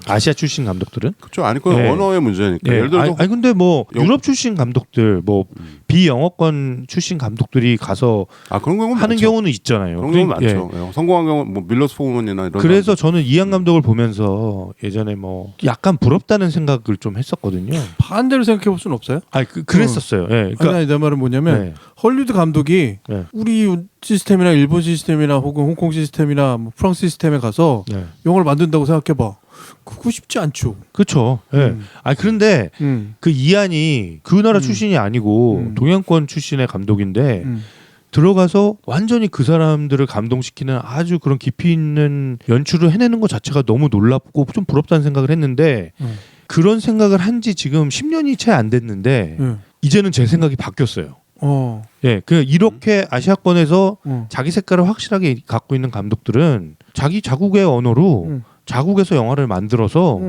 아시아 출신 감독들은. 그렇죠. 아니 그건 언어의 문제니까. 예를 들어서 아니 근데 뭐 유럽 출신 감독들 뭐 비영어권 출신 감독들이 가서 그런 경우는 하는 많죠. 경우는 있잖아요. 그런 경우 많죠. 성공한 경우 뭐 밀러스 포먼이나 이런. 그래서 저는 이한 감독을 보면서 예전에 뭐 약간 부럽다는 생각을 좀 했었거든요. 반대로 생각해 볼 수는 없어요? 그랬었어요. 예. 아니 내 말은 뭐냐면 헐리우드 감독이 우리 시스템이나 일본 시스템이나 혹은 홍콩 시스템이나 뭐 프랑스 시스템에 가서 영화를 만든다고 생각해봐. 그거 쉽지 않죠. 그렇죠. 예. 그런데 그 이한이 그 나라 출신이 아니고 동양권 출신의 감독인데 들어가서 완전히 그 사람들을 감동시키는 아주 그런 깊이 있는 연출을 해내는 것 자체가 너무 놀랍고 좀 부럽다는 생각을 했는데 그런 생각을 한 지 지금 10년이 채 안 됐는데 이제는 제 생각이 바뀌었어요. 예, 그 이렇게 아시아권에서 자기 색깔을 확실하게 갖고 있는 감독들은 자기 자국의 언어로 자국에서 영화를 만들어서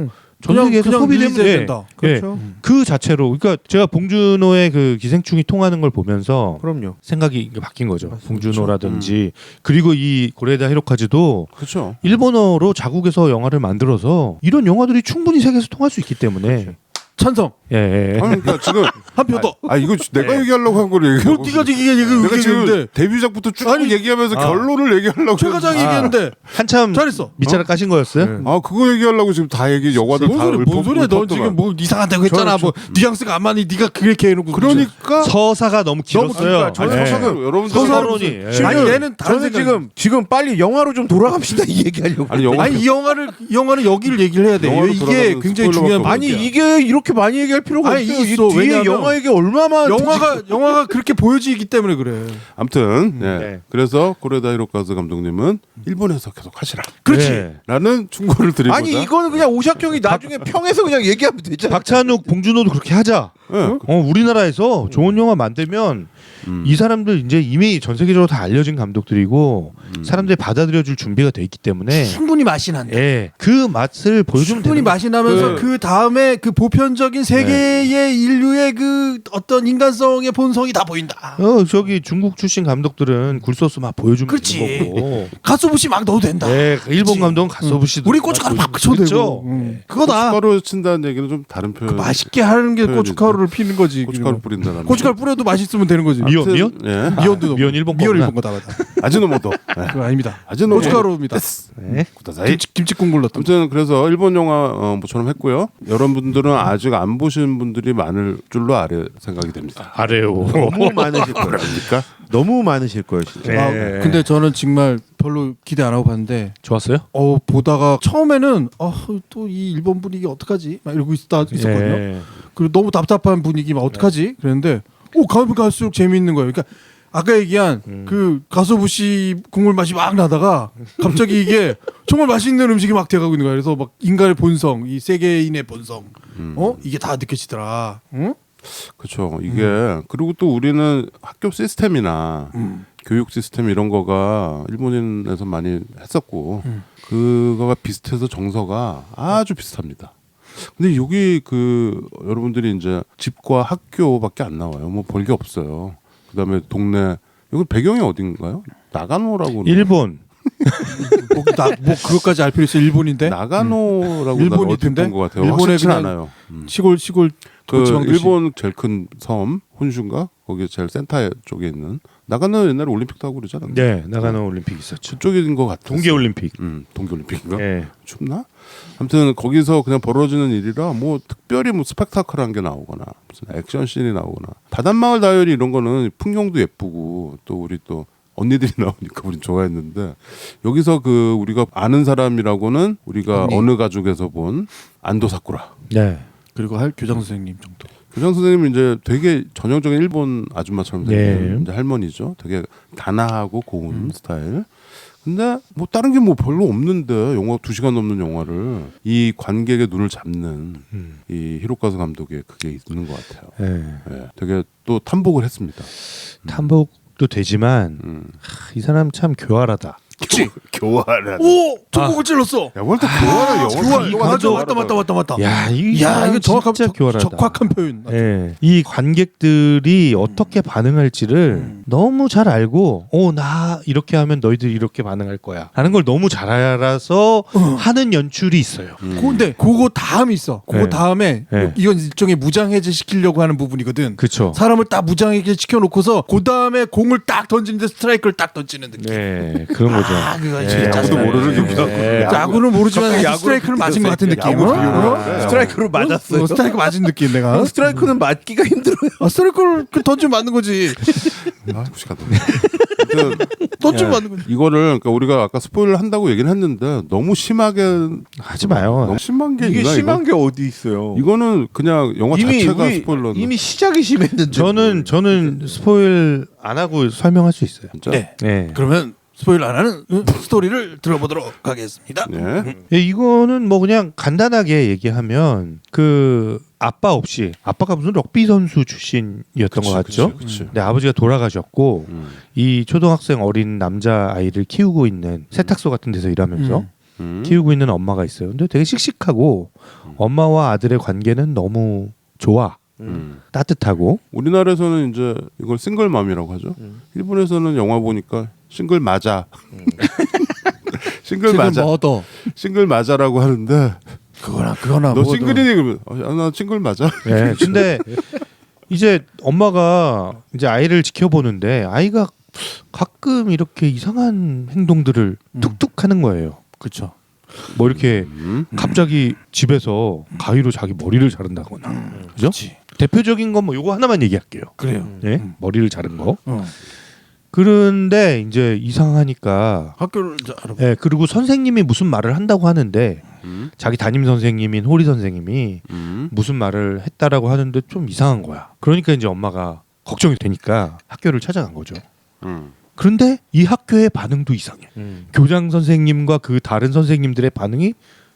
전 세계에서 소비되면 된다. 그렇죠. 그 자체로 그러니까 제가 봉준호의 그 기생충이 통하는 걸 보면서 그럼요. 생각이 바뀐 거죠. 봉준호라든지 그리고 이 고레다 히로카즈도 그렇죠. 일본어로 자국에서 영화를 만들어서 이런 영화들이 충분히 세계에서 통할 수 있기 때문에 찬성. 예. 아니, 그러니까 지금 한 표 더. 이거 내가 얘기하려고 한 거를 얘기하고. 네가 얘기했는데 내가 지금 데뷔작부터 쭉 아니, 얘기하면서 결론을 얘기하려고. 최 과장이 얘기했는데 한참 잘했어. 밑자락 까신 거였어요? 그거 얘기하려고 지금 다 영화들 다 뭔 소리야? 넌 지금 뭐 이상하다고 했잖아. 뭐 뉘앙스가 안 맞니? 네가 그렇게 해놓고. 그러니까 서사가 너무 길었어요. 저는 예. 서사가 여러분들 서사론이. 예. 아니 얘는 다른 저는 생각이- 지금 빨리 영화로 좀 돌아갑시다 이 얘기하려고. 아니 영화 아니 이 영화는 여기를 얘기를 해야 돼. 영화로 이게 돌아가면 굉장히 스포일러밖에 중요한 없어. 아니 부분이야. 이게 이렇게 많이 얘기할 필요가 아니, 없어요. 이 있어. 뒤에 왜냐면 영화 얘기 얼마나 영화가 그렇게 보여지기 때문에 그래. 아무튼 네. 그래서 고레다 히로카즈 감독님은 일본에서 계속 하시라. 그렇지. 네. 라는 충고를 드리고자. 아니 이거는 그냥 오샥 형이 나중에 평에서 그냥 얘기하면 되잖아. 박찬욱, 봉준호도 그렇게 하자. 예. 우리나라에서 좋은 영화 만들면 이 사람들 이제 이미 전 세계적으로 다 알려진 감독들이고 사람들이 받아들여줄 준비가 돼 있기 때문에 충분히 맛이 난다. 예, 그 맛을 보여주면 충분히 되는 거예요. 맛이 나면서 네. 그 다음에 그 보편적인 세계의 인류의 그 어떤 인간성의 본성이 다 보인다. 저기 중국 출신 감독들은 굴소스 막 보여주면 그렇지. 되는 거고. 가스부시 막 넣어도 된다. 예, 일본 그치. 감독은 가서부시도 우리 고춧가루 팍 쳐도 되고. 그거다. 고춧가루 친다는 얘기는 좀 다른 표현. 맛있게 하는 게 표현이죠. 고춧가루를 피는 거지. 고춧가루 뿌린다는. 고춧가루 뿌려도 맛있으면 되는 거지. 미원? 미원? 예. 미원도 미원 일본 미원 거구나. 일본 거다 맞아. 아지노모토. 그거 아닙니다. 아지노모토. 고춧가루입니다. 네. 구다사이. 김치 국물 넣었던. 아무튼 그래서 일본 영화 뭐처럼 했고요. 여러분들은 아직 안 보신 분들이 많을 줄로 생각이 됩니다. 아래요. 너무 많으실 거예요. 그러니까 너무 많으실 거예요 진짜. 네. 아, 근데 저는 정말 별로 기대 안 하고 봤는데 좋았어요? 보다가 처음에는 또 이 일본 분위기 어떡하지? 막 이러고 있었거든요. 예. 그리고 너무 답답한 분위기 막 어떡하지? 그랬는데 가면 갈수록 재미있는 거예요. 그러니까 아까 얘기한 그 가소부시 국물 맛이 막 나다가 갑자기 이게 정말 맛있는 음식이 막 돼가고 있는 거예요. 그래서 막 인간의 본성, 이 세계인의 본성, 이게 다 느껴지더라. 응? 그렇죠. 이게 그리고 또 우리는 학교 시스템이나 교육 시스템 이런 거가 일본인에서 많이 했었고 그거가 비슷해서 정서가 아주 비슷합니다. 근데 여기 여러분들이 이제 집과 학교밖에 안 나와요. 뭐 볼 게 없어요. 그다음에 동네 여기 배경이 어딘가요? 나가노라고 일본. 뭐 그것까지 알 필요 있어. 일본인데 나가노라고 일본이 나는 어디 있던데? 본것 같아요. 일본에 확실치 그냥 않아요. 시골 그 지방도시. 일본 제일 큰 섬 혼슈인가 거기 제일 센터 쪽에 있는 나가노 옛날에 올림픽도 하고 그러잖아요. 네, 나가노 올림픽 있었죠. 그쪽인 것 같아요. 동계 올림픽. 동계 올림픽인가? 예. 춥나? 아무튼 거기서 그냥 벌어지는 일이라 뭐 특별히 뭐 스펙타클한 게 나오거나 무슨 액션 씬이 나오거나 바닷마을 다이어리 이런 거는 풍경도 예쁘고 또 우리 또 언니들이 나오니까 우린 좋아했는데 여기서 우리가 아는 사람이라고는 우리가 어느 가족에서 본 안도 사쿠라. 네. 그리고 할 교장 선생님 정도. 교장 선생님은 이제 되게 전형적인 일본 아줌마처럼 생긴 이제 할머니죠. 되게 단아하고 고운 스타일. 근데 뭐 다른 게 뭐 별로 없는데 영화 2시간 넘는 영화를 이 관객의 눈을 잡는 이 히로카즈 감독의 그게 있는 것 같아요. 예, 되게 또 탐복을 했습니다. 탐복도 되지만 이 사람 참 교활하다. 교활한. 오! 전곡을 찔렀어. 야, 뭘 또 교활한 영화. 맞다. 야, 이거 정확한 진짜 교활하다. 적확한 표현. 예. 이 관객들이 어떻게 반응할지를 너무 잘 알고 나 이렇게 하면 너희들 이렇게 반응할 거야 라는 걸 너무 잘 알아서 하는 연출이 있어요. 근데 그거 다음이 있어. 그거 네. 다음에 네. 이건 일종의 무장해제 시키려고 하는 부분이거든. 그렇죠. 사람을 딱 무장해제 시켜놓고서 그 다음에 공을 딱 던지는데 스트라이크를 딱 던지는 느낌. 네, 그런 거죠. 그거 예. 진짜 아무도 모르는 예. 야구는 모르지만 야구를 스트라이크를 맞은 것 같은 느낌. 스트라이크로 맞았어요. 스트라이크 맞은 느낌 내가. 스트라이크는 맞기가 힘들어요. 스트라이크를 던지면 맞는 거지. 던지면 맞는 거지. 이거를 그러니까 우리가 아까 스포일을 한다고 얘기는 했는데 너무 심하게 하지 마요. 너무 심한 게 이게 있나, 심한 이거? 게 어디 있어요? 이거는 그냥 영화 자체가 스포일러인데. 이미 시작이 심했는데. 저는 스포일 안 하고 설명할 수 있어요. 진짜? 네. 네. 그러면 스포일 안 하는 스토리를 들어보도록 하겠습니다. 네. 예, 이거는 뭐 그냥 간단하게 얘기하면 아빠 없이 아빠가 무슨 럭비 선수 출신이었던 것 같죠. 그치. 근데 아버지가 돌아가셨고 이 초등학생 어린 남자 아이를 키우고 있는 세탁소 같은 데서 일하면서 키우고 있는 엄마가 있어요. 근데 되게 씩씩하고 엄마와 아들의 관계는 너무 좋아. 따뜻하고. 우리나라에서는 이제 이걸 싱글맘이라고 하죠. 일본에서는 영화 보니까 싱글 맞아. 싱글 맞아. 머더. 싱글 맞아라고 하는데 그거나 너 뭐 싱글이니 그러면 나 싱글 맞아. 네, 근데 이제 엄마가 이제 아이를 지켜보는데 아이가 가끔 이렇게 이상한 행동들을 툭툭 하는 거예요. 그렇죠. 뭐 이렇게 갑자기 집에서 가위로 자기 머리를 자른다거나, 그죠? 그렇지. 대표적인 건 뭐 요거 하나만 얘기할게요. 그래요. 예, 머리를 자른 거. 어. 그런데 이제 이상하니까, 학교를 알아. 예, 그리고 선생님이 무슨 말을 한다고 하는데 자기 담임 선생님인 호리 선생님이 무슨 말을 했다라고 하는데 좀 이상한 거야. 그러니까 이제 엄마가 걱정이 되니까 학교를 찾아간 거죠. 그런데 이 학교의 반응도 이상해. 교장 선생님과 그 다른 선생님들의 반응이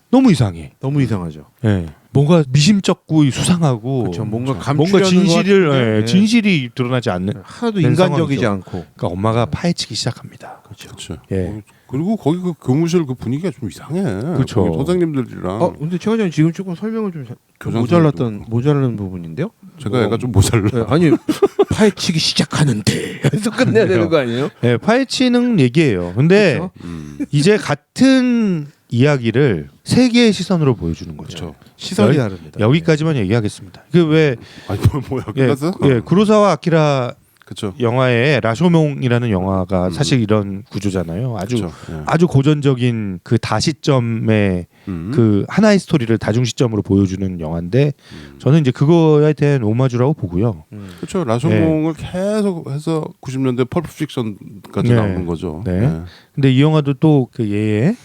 너무 이상해. 너무 이상하죠. 예. 뭔가 미심쩍고 수상하고 그렇죠. 뭔가 뭔가 감추려는 진실을 것 같은데, 예. 진실이 드러나지 않는 하나도 그런 인간적이지 상황이죠. 않고. 그러니까 엄마가 파헤치기 시작합니다. 그렇죠. 예. 그리고 거기 그 교무실 그 분위기가 좀 이상해. 그쵸. 거기 선생님들이랑 근데 최 과장님 지금 조금 설명을 좀 교장 모자라는 부분인데요? 제가 애가 좀 모자라. 네, 아니 파헤치기 시작하는데 해서 끝내야 되는 거 아니에요? 예, 파헤치는 얘기예요. 근데 그렇죠? 이제 같은 이야기를 세 개의 시선으로 보여주는 거죠. 그렇죠. 시선이 여- 다릅니다. 여기까지만 얘기하겠습니다. 그 왜 아니 뭐야 예, 끝났어? 예, 구로사와 아키라 그렇죠. 영화에 라쇼몽이라는 영화가 사실 이런 구조잖아요. 아주 그렇죠. 예. 아주 고전적인 그 다시점의 그 하나의 스토리를 다중 시점으로 보여주는 영화인데 저는 이제 그거에 대한 오마주라고 보고요. 그렇죠. 라쇼몽을 계속 해서 90년대 펄프 픽션까지 네. 나오는 거죠. 네. 네. 근데 이 영화도 또 그 얘의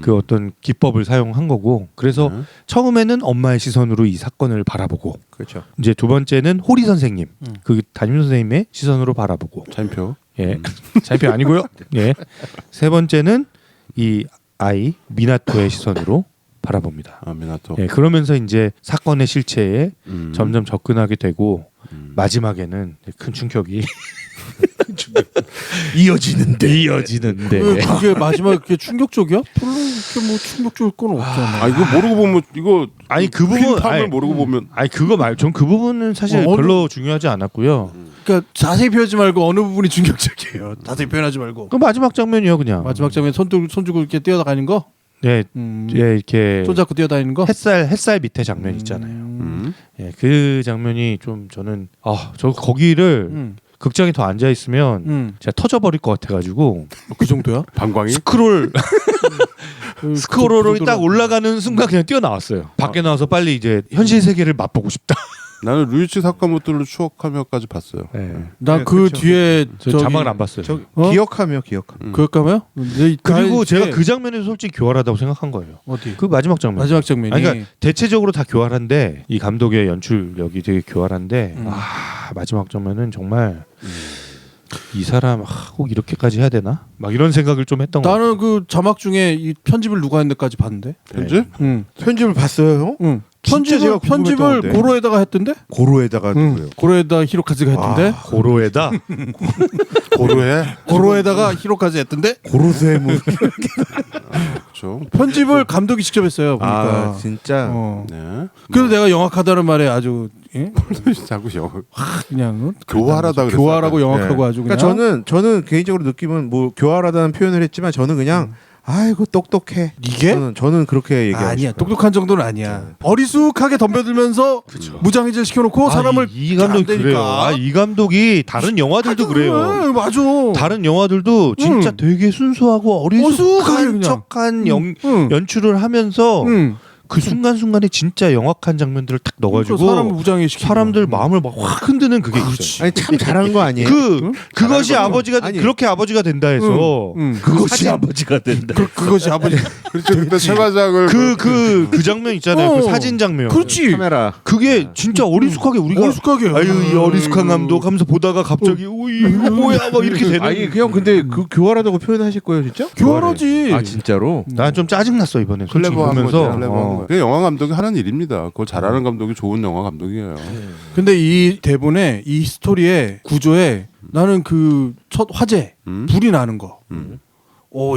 그 어떤 기법을 사용한 거고 그래서 네. 처음에는 엄마의 시선으로 이 사건을 바라보고 그렇죠. 이제 두 번째는 호리 선생님 그 담임 선생님의 시선으로 바라보고 차인표. 예 자표 아니고요. 예. 세 번째는 이 아이 미나토의 시선으로 바라봅니다. 아 미나토. 예, 그러면서 이제 사건의 실체에 점점 접근하게 되고 마지막에는 큰 충격이 이어지는데 그게 마지막에 그게 충격적이야? 별로 그렇게 뭐 충격적일 건 없잖아. 아 이거 모르고 보면 이거 아니 그 부분 을 모르고 보면 아니 그거 말 전 그 부분은 사실 어느- 별로 중요하지 않았고요. 그러니까 자세히 표현하지 말고 어느 부분이 충격적이에요. 자세히 표현하지 말고. 그 마지막 장면이요 그냥. 마지막 장면 손주고 이렇게 뛰어다니는 거, 예, 예 이렇게 손잡고 뛰어다니는 거. 햇살 밑에 장면 있잖아요. 예, 그 장면이 좀 저는 저 거기를 극장에 더 앉아 있으면 제가 터져버릴 것 같아가지고 그 정도야? 방광이 스크롤 그 스크롤이 딱 정도로- 올라가는 순간 그냥 뛰어나왔어요. 밖에 나와서 빨리 이제 현실 세계를 맛보고 싶다. 나는 류이치 사카모토를 추억하며까지 봤어요. 예. 나 그 그렇죠. 뒤에 저 자막을 안 봤어요. 기억하며. 그럴까요? 그리고 제가 그 장면에서 솔직히 교활하다고 생각한 거예요. 어디? 그 마지막 장면. 마지막 장면이. 아니, 그러니까 대체적으로 다 교활한데 이 감독의 연출력이 되게 교활한데 마지막 장면은 정말 이 사람 꼭 이렇게까지 해야 되나? 막 이런 생각을 좀 했던 거 같아요. 나는 그 자막 중에 이 편집을 누가 했는데까지 봤는데. 편집? 응. 편집을 봤어요, 형? 응. 진짜 제가 편집을 궁금했던 건데. 고로에다가 했던데? 고로에다가 응. 누구요? 고로에다 히로카즈가 했던데? 고로에다 고루해. 고로에다가 히로카즈 했던데? 고로스의 무. 그렇죠. 편집을 감독이 직접 했어요. 보니까. 아 진짜. 네. 그래서 내가 영악하다는 말에 아주 자꾸 그냥 교활하다 그랬어요. 교활하고 아까. 영악하고 아주 그냥. 그러니까 저는 개인적으로 느낌은 뭐 교활하다는 표현을 했지만 저는 그냥 아이고 똑똑해. 이게? 저는 그렇게 얘기하고 아니야. 싶어요. 똑똑한 정도는 아니야. 어리숙하게 덤벼들면서 무장해제 시켜놓고 사람을 이 감독 안 그래요. 되니까. 이 감독이 다른 영화들도 그래요. 맞아. 다른 영화들도 진짜 되게 순수하고 어수룩하게 어리숙한 그냥. 척한 응. 연출을 하면서 응. 그 순간순간에 진짜 영악한 장면들을 딱 넣어가지고 사람을 무장해 시키고 사람들 마음을 막 확 흔드는 그게 있어요. 아니 참 잘한 거 아니에요? 그것이 아버지가 아니. 그렇게 아버지가 된다 해서 그것이 아버지가 된다. 그것이 아버지. 그렇죠. 그때 최과장을 그 장면 있잖아요. 그 사진 장면. 그렇지. 카메라. 그게 진짜 어리숙하게 우리가 어리숙하게. 아유 이 어리숙한 감독 하면서 보다가 갑자기 오이 이거 뭐야 막 이렇게 되는. 아니 그냥 근데 그 교활하다고 표현하실 거예요 진짜? 교활하지. 아 진짜로? 난 좀 짜증 났어 이번에 솔직히 클레버한 거죠. 보면서. 클레버한 거. 그게 영화 감독이 하는 일입니다. 그걸 잘하는 감독이 좋은 영화 감독이에요. 근데 이 대본에 이 스토리의 구조에 나는 그 첫 화재 불이 나는 거.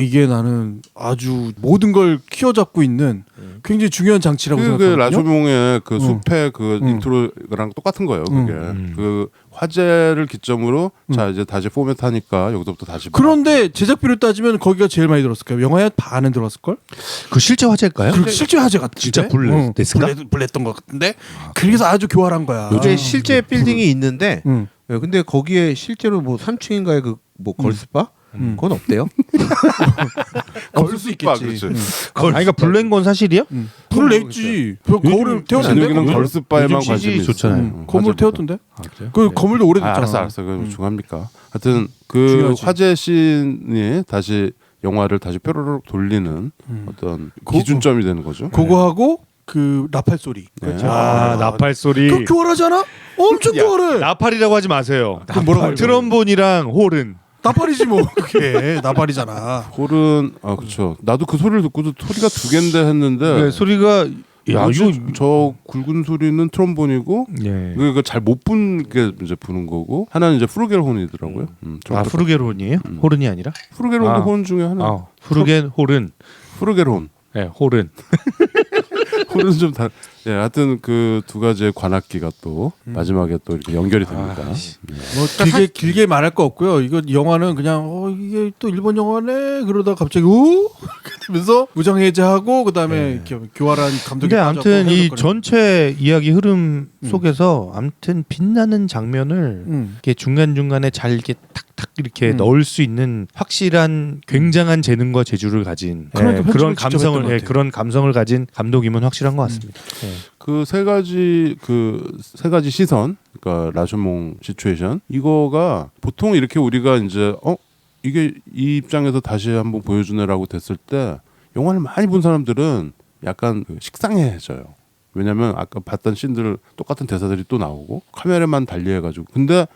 이게 나는 아주 모든 걸 키워잡고 있는 굉장히 중요한 장치라고 그 생각하거든요. 라쇼몽의 그 숲의 그 인트로랑 똑같은 거예요. 그게 그 화제를 기점으로 자 이제 다시 포맷하니까 여기서부터 다시 그런데 제작비를 따지면 거기가 제일 많이 들었을 거예요. 영화에 반은 들었을 걸? 그 실제 화제일까요? 그 실제 화제 같은데. 진짜 불냈을까? 불냈던 것 같은데. 그래서 아주 교활한 거야. 요새 실제 빌딩이 있는데 음. 예, 근데 거기에 실제로 뭐 3층인가에 그 뭐 걸스바 그건 없대요. 없을 수 있겠지. 그렇죠. 그러니까 불낸 건 사실이야? 불을 냈지. 거울을 태웠는데. 여기는 걸스바에만 요즘 관심이 CG 좋잖아요. 있어요. 건물 태웠던데. 그래요? 그 건물도 오래됐잖아. 알았어. 그 중요합니까? 하여튼 그 중요하지. 화제 씬이 다시 영화를 다시 뾰로록 돌리는 어떤 기준점이 되는 거죠. 그거하고 그 나팔 소리. 네. 나팔 소리. 그 교활하잖아? 엄청 교활해. 나팔이라고 하지 마세요. 그럼 뭐라고 해요? 트럼본이랑 홀은. 나팔이지 뭐. 그게 나팔이잖아. 홀은 그렇죠. 나도 그 소리를 듣고도 소리가 두 개인데 했는데 네, 소리가 야 이거 저 굵은 소리는 트럼본이고 예. 이거 잘 못 분 게 이제 부는 거고 하나는 이제 프루겔혼이더라고요. 프루게론이에요? 홀은이 아니라? 프루겔혼도 아. 혼 중에 하나. 프루겐 홀은. 프루겔혼. 네, 홀은. 홀은 좀 다. 예, 하여튼 그 두 가지의 관악기가 또 마지막에 또 이렇게 연결이 됩니다. 뭐 길게 말할 거 없고요. 이거 영화는 그냥 이게 또 일본 영화네 그러다 갑자기 그러면서 우정 해제하고 그다음에 교활한 감독이 근데 아무튼 이 빠졌고 전체 이야기 흐름 속에서 아무튼 빛나는 장면을 이렇게 중간중간에 잘 이렇게 탁탁 이렇게 넣을 수 있는 확실한 굉장한 재능과 재주를 가진 그러니까 그런 편집을 직접 했던 것 같아요. 그런 감성을 가진 감독이면 확실한 것 같습니다. 그 세 가지 시선, 그러니까 라쇼몽 시츄에이션 이거가 보통 이렇게 우리가 이제 이게 이 입장에서 다시 한번 보여주네라고 됐을 때 영화를 많이 본 사람들은 약간 식상해져요. 왜냐면 아까 봤던 씬들 똑같은 대사들이 또 나오고 카메라만 달리해가지고 근데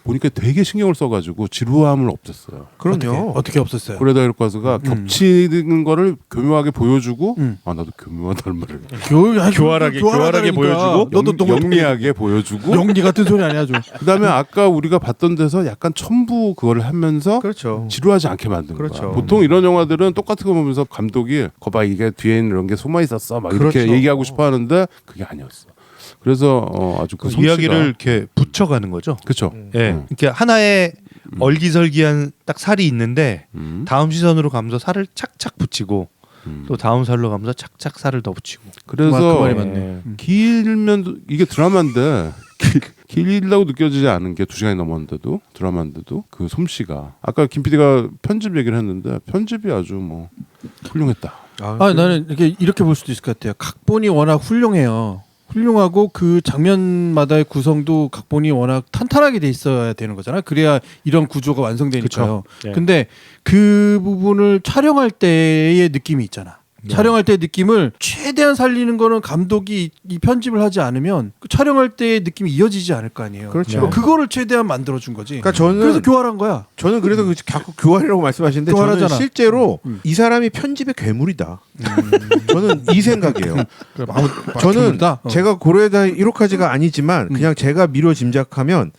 보니까 되게 신경을 써가지고 지루함을 없앴어요. 그럼요. 어떻게 없었어요? 고레다 히로카즈가 겹치는 거를 교묘하게 보여주고 나도 교묘하다는 말을 교활하게 보여주고 너도 영리하게 보여주고 영리 같은 소리 아니야 좀. 그다음에 아까 우리가 봤던 데서 약간 첨부 그거를 하면서 그렇죠. 지루하지 않게 만든 그렇죠. 거야. 보통 이런 영화들은 똑같은 거 보면서 감독이 거봐 이게 뒤에 있는 이런 게 숨어 있었어 막 이렇게 그렇죠. 얘기하고 싶어 하는데 그게 아니었어. 그래서 아주 그 이야기를 이렇게 붙여가는 거죠. 그렇죠. 예, 이렇게 하나의 얼기설기한 딱 살이 있는데 다음 시선으로 가면서 살을 착착 붙이고 또 다음 살로 가면서 착착 살을 더 붙이고. 그래서 그 말이 맞네. 길면 이게 드라마인데 길다고 느껴지지 않은 게 2시간이 넘었는데도 드라마인데도 그 솜씨가 아까 김 PD가 편집 얘기를 했는데 편집이 아주 뭐 훌륭했다. 나는 이렇게 볼 수도 있을 것 같아요. 각본이 워낙 훌륭해요. 훌륭하고 그 장면마다의 구성도 각본이 워낙 탄탄하게 돼 있어야 되는 거잖아요. 그래야 이런 구조가 완성되니까요. 네. 근데 그 부분을 촬영할 때의 느낌이 있잖아. 촬영할 때의 느낌을 최대한 살리는 거는 감독이 이 편집을 하지 않으면 그 촬영할 때의 느낌이 이어지지 않을 거 아니에요. 그렇죠. 그거를 최대한 만들어준 거지. 그러니까 저는 그래서 교활한 거야. 저는 그래서 자꾸 교활이라고 말씀하시는데 저는 교활하잖아. 실제로 이 사람이 편집의 괴물이다. 저는 이 생각이에요. 저는 제가 고레다 히로카즈가 아니지만 그냥 제가 미뤄 짐작하면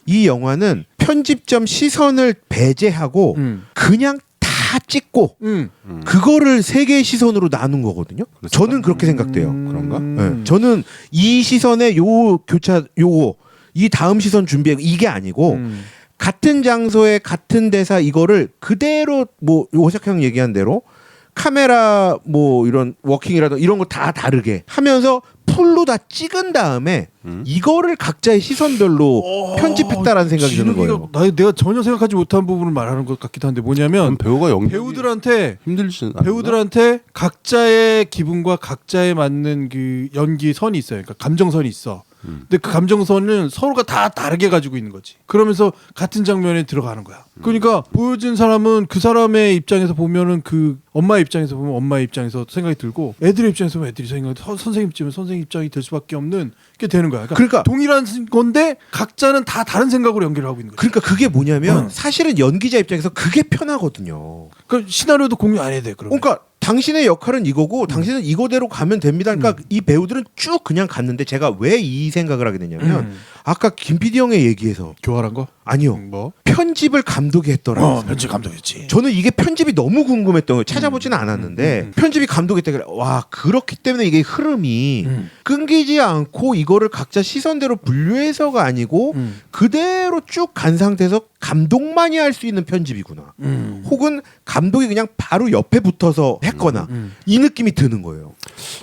이 영화는 편집점 시선을 배제하고 그냥 다 찍고 그거를 세 개의 시선으로 나눈 거거든요. 저는 그렇게 생각돼요. 그런가? 네. 저는 이 시선에 요 교차 요거 이 다음 시선 준비해 이게 아니고 같은 장소에 같은 대사 이거를 그대로 뭐 오색형 얘기한 대로 카메라 뭐 이런 워킹이라든가 이런 거 다 다르게 하면서 풀로 다 찍은 다음에 이거를 각자의 시선별로 편집했다라는 생각이 드는 거예요. 내가 전혀 생각하지 못한 부분을 말하는 것 같기도 한데 뭐냐면 배우가 배우들한테 힘들지 배우들한테 각자의 기분과 각자에 맞는 그 연기 선이 있어요. 그러니까 감정선이 있어. 근데 그 감정선은 서로가 다 다르게 가지고 있는 거지. 그러면서 같은 장면에 들어가는 거야. 그러니까 보여준 사람은 그 사람의 입장에서 보면은 그 엄마의 입장에서 보면 엄마의 입장에서 생각이 들고 애들의 입장에서 보면 애들이 생각이 선생님 입장에서 선생님 입장이 될 수밖에 없는 게 되는 거야. 그러니까 동일한 건데 각자는 다 다른 생각으로 연기를 하고 있는 거야. 그러니까 그게 뭐냐면 사실은 연기자 입장에서 그게 편하거든요. 그 시나리오도 공유 안 해야 돼. 그러면. 그러니까 당신의 역할은 이거고 당신은 이거대로 가면 됩니다. 그러니까 이 배우들은 쭉 그냥 갔는데 제가 왜 이 생각을 하게 됐냐면 아까 김 PD 형의 얘기에서 교활한 거? 아니요. 뭐? 편집을 감독이 했더라고요. 편집 감독했지. 저는 이게 편집이 너무 궁금했던 거예요. 찾아보지는 않았는데 편집이 감독했다 그래. 와 그렇기 때문에 이게 흐름이 끊기지 않고 이거를 각자 시선대로 분류해서가 아니고 그대로 쭉 간 상태에서 감독만이 할 수 있는 편집이구나. 혹은 감독이 그냥 바로 옆에 붙어서 했거나 이 느낌이 드는 거예요.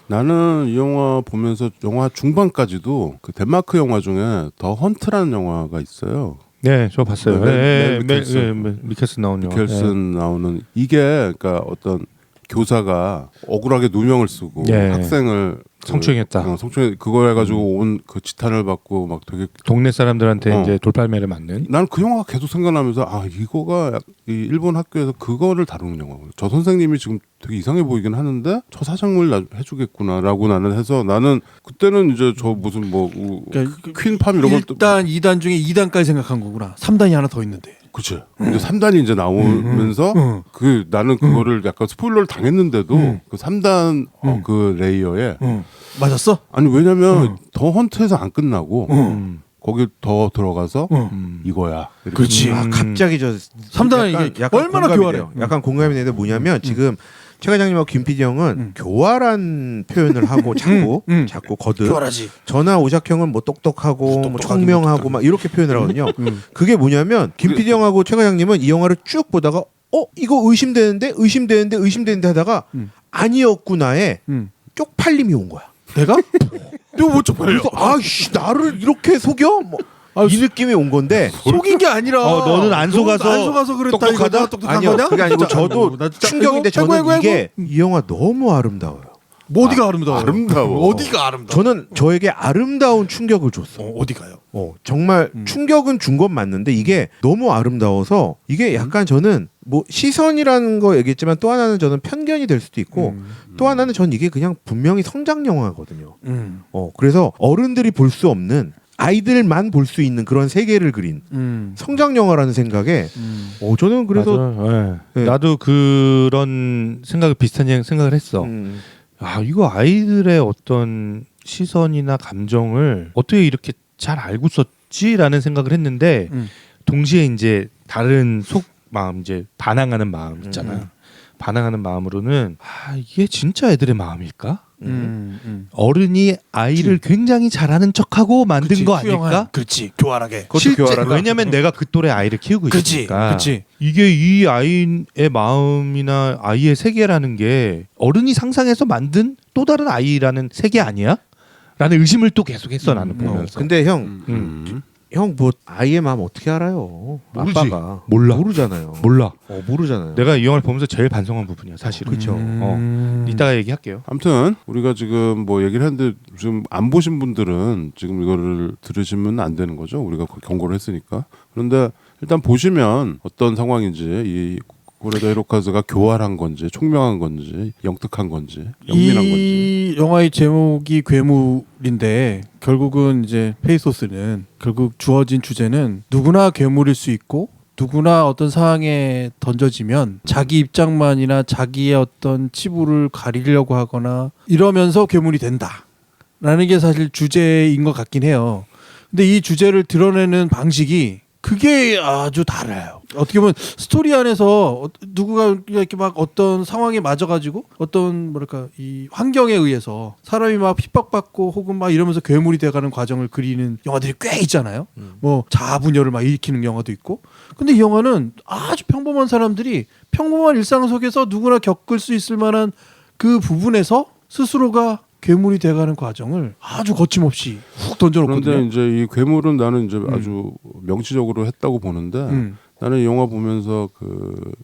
나는 이 영화 보면서 영화 중반까지도 그 덴마크 영화 중에 더 헌트라는 영화가 있어요. 네, 저 봤어요. 멜 미켈슨. 미켈슨 나오는 영화. 미켈슨 나오는 이게 그러니까 어떤 교사가 억울하게 누명을 쓰고 네. 학생을 성추행했다. 성추행 그거 해가지고 온 그 지탄을 받고 막 되게 동네 사람들한테 어. 이제 돌팔매를 맞는. 나는 그 영화가 계속 생각나면서 아 이거가 이 일본 학교에서 그거를 다루는 영화고 저 선생님이 지금 되게 이상해 보이긴 하는데 저 사장을 해주겠구나라고 나는 해서 나는 그때는 이제 저 무슨 뭐 그러니까 퀸팜 이런 것도 1단, 2단 중에 2단까지 생각한 거구나. 3단이 하나 더 있는데. 그치. 이제 3단이 이제 나오면서 그 나는 그거를 약간 스포일러를 당했는데도 그 3단 그 레이어에 맞았어? 아니 왜냐면 더 헌트에서 안 끝나고 거기 더 들어가서 이거야. 이렇게. 그렇지. 아, 갑자기 저 3단은 이게 얼마나 공감이 교활해. 돼요. 약간 공감이 되는데 뭐냐면 지금 최 과장님하고 김 PD 형은 교활한 표현을 하고 자꾸 거듭. 교활하지. 저나 오작 형은 뭐 똑똑하고 뭐 똑똑하게 청명하고 막 이렇게 표현을 하거든요. 그게 뭐냐면 김 PD 형하고 최 과장님은 이 영화를 쭉 보다가 이거 의심되는데 하다가 아니었구나에 쪽팔림이 온 거야. 내가? 내가 뭐 쪽팔려? 그래서 아씨 나를 이렇게 속여? 뭐 이 느낌이 온 건데 속인 게 아니라 너는 안 속아서 안 속아서 그랬다. 똑똑하다? 이거다? 똑똑한 아니요 거냐? 그게 아니고 진짜. 저도 나 진짜 충격인데 아이고, 저는 아이고, 이게 이 영화 너무 아름다워요. 뭐 어디가 아름다워? 아름다워. 어디가 아름다워? 저는 저에게 아름다운 충격을 줬어. 어디가요? 정말 충격은 준 건 맞는데 이게 너무 아름다워서 이게 약간 저는 뭐 시선이라는 거 얘기했지만 또 하나는 저는 편견이 될 수도 있고 또 하나는 전 이게 그냥 분명히 성장 영화거든요. 그래서 어른들이 볼 수 없는 아이들만 볼 수 있는 그런 세계를 그린 성장 영화라는 생각에 저는 그래서 맞아. 네. 네. 나도 그런 비슷한 생각을 했어. 아 이거 아이들의 어떤 시선이나 감정을 어떻게 이렇게 잘 알고 썼지라는 생각을 했는데 동시에 이제 다른 속마음 이제 반항하는 마음 있잖아. 반항하는 마음으로는 이게 진짜 애들의 마음일까? 어른이 아이를 굉장히 잘하는 척하고 만든 그치, 거 투영한. 아닐까? 그렇지. 교활하게. 그것도 교활하다. 왜냐면 내가 그 또래 아이를 키우고 그치, 있으니까. 그치. 이게 이 아이의 마음이나 아이의 세계라는 게 어른이 상상해서 만든 또 다른 아이라는 세계 아니야? 라는 의심을 또 계속했어 나는 보면서. 근데 형 뭐 아이의 마음 어떻게 알아요? 모르지. 아빠가 몰라. 모르잖아요. 몰라. 모르잖아요. 내가 이 영화를 보면서 제일 반성한 부분이야 사실은. 그쵸. 이따가 얘기할게요. 아무튼 우리가 지금 뭐 얘기를 했는데 지금 안 보신 분들은 지금 이거를 들으시면 안 되는 거죠. 우리가 경고를 했으니까. 그런데 일단 보시면 어떤 상황인지 이 고레다 히로카즈가 교활한 건지 총명한 건지 영특한 건지 영민한 건지. 이 영화의 제목이 괴물인데 결국은 이제 페이소스는 결국 주어진 주제는 누구나 괴물일 수 있고 누구나 어떤 상황에 던져지면 자기 입장만이나 자기의 어떤 치부를 가리려고 하거나 이러면서 괴물이 된다라는 게 사실 주제인 것 같긴 해요. 근데 이 주제를 드러내는 방식이 그게 아주 달라요. 어떻게 보면 스토리 안에서 누구가 이렇게 막 어떤 상황에 맞아가지고 어떤 뭐랄까 이 환경에 의해서 사람이 막 핍박받고 혹은 막 이러면서 괴물이 돼가는 과정을 그리는 영화들이 꽤 있잖아요. 뭐 자아분열을 막 일으키는 영화도 있고. 근데 이 영화는 아주 평범한 사람들이 평범한 일상 속에서 누구나 겪을 수 있을 만한 그 부분에서 스스로가 괴물이 돼가는 과정을 아주 거침없이 훅 던져놓거든요. 그런데 이제 이 괴물은 나는 이제 아주 명시적으로 했다고 보는데 나는 이 영화 보면서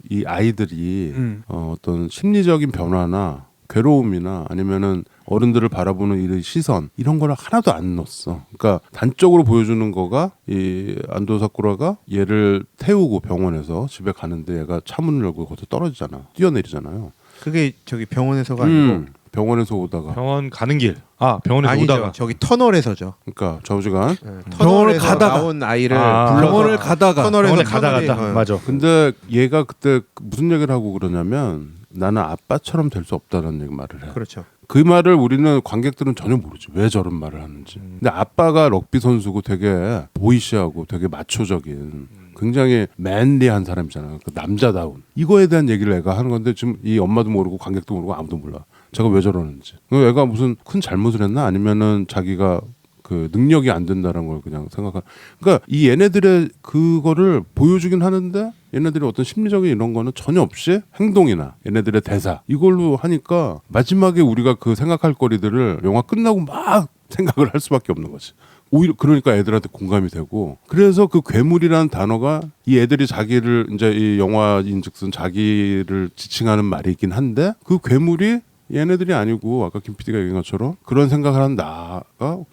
이 아이들이 어떤 심리적인 변화나 괴로움이나 아니면은 어른들을 바라보는 이 시선 이런 거를 하나도 안 넣었어. 그러니까 단적으로 보여주는 거가 이 안도 사쿠라가 얘를 태우고 병원에서 집에 가는데 얘가 차 문을 열고 거기서 떨어지잖아. 뛰어내리잖아요. 그게 저기 병원에서가 아니고 병원에서 오다가 병원 가는 길. 병원에서 아니죠. 오다가. 저기 터널에서서죠. 그러니까 좌우지간 병원을 터널에서 가다가 나온 아이를 아, 불러서 병원을 가다가 터널에서 병원에 가다 터널이- 맞아. 근데 얘가 그때 무슨 얘기를 하고 그러냐면 나는 아빠처럼 될 수 없다는 말을 해. 그렇죠. 그 말을 우리는 관객들은 전혀 모르지. 왜 저런 말을 하는지. 근데 아빠가 럭비 선수고 되게 보이시하고 되게 마초적인 굉장히 맨리한 사람이잖아요. 그 남자다운. 이거에 대한 얘기를 애가 하는 건데 지금 이 엄마도 모르고 관객도 모르고 아무도 몰라. 제가 왜 저러는지. 애가 무슨 큰 잘못을 했나? 아니면은 자기가 그 능력이 안 된다는 걸 그냥 생각한. 그러니까 이 얘네들의 그거를 보여주긴 하는데 얘네들의 어떤 심리적인 이런 거는 전혀 없이 행동이나 얘네들의 대사 이걸로 하니까 마지막에 우리가 그 생각할 거리들을 영화 끝나고 막 생각을 할 수밖에 없는 거지. 오히려 그러니까 애들한테 공감이 되고 그래서 그 괴물이라는 단어가 이 애들이 자기를 이제 이 영화인즉슨 자기를 지칭하는 말이 있긴 한데 그 괴물이 얘네들이 아니고 아까 김 PD가 얘기한 것처럼 그런 생각을 한 나가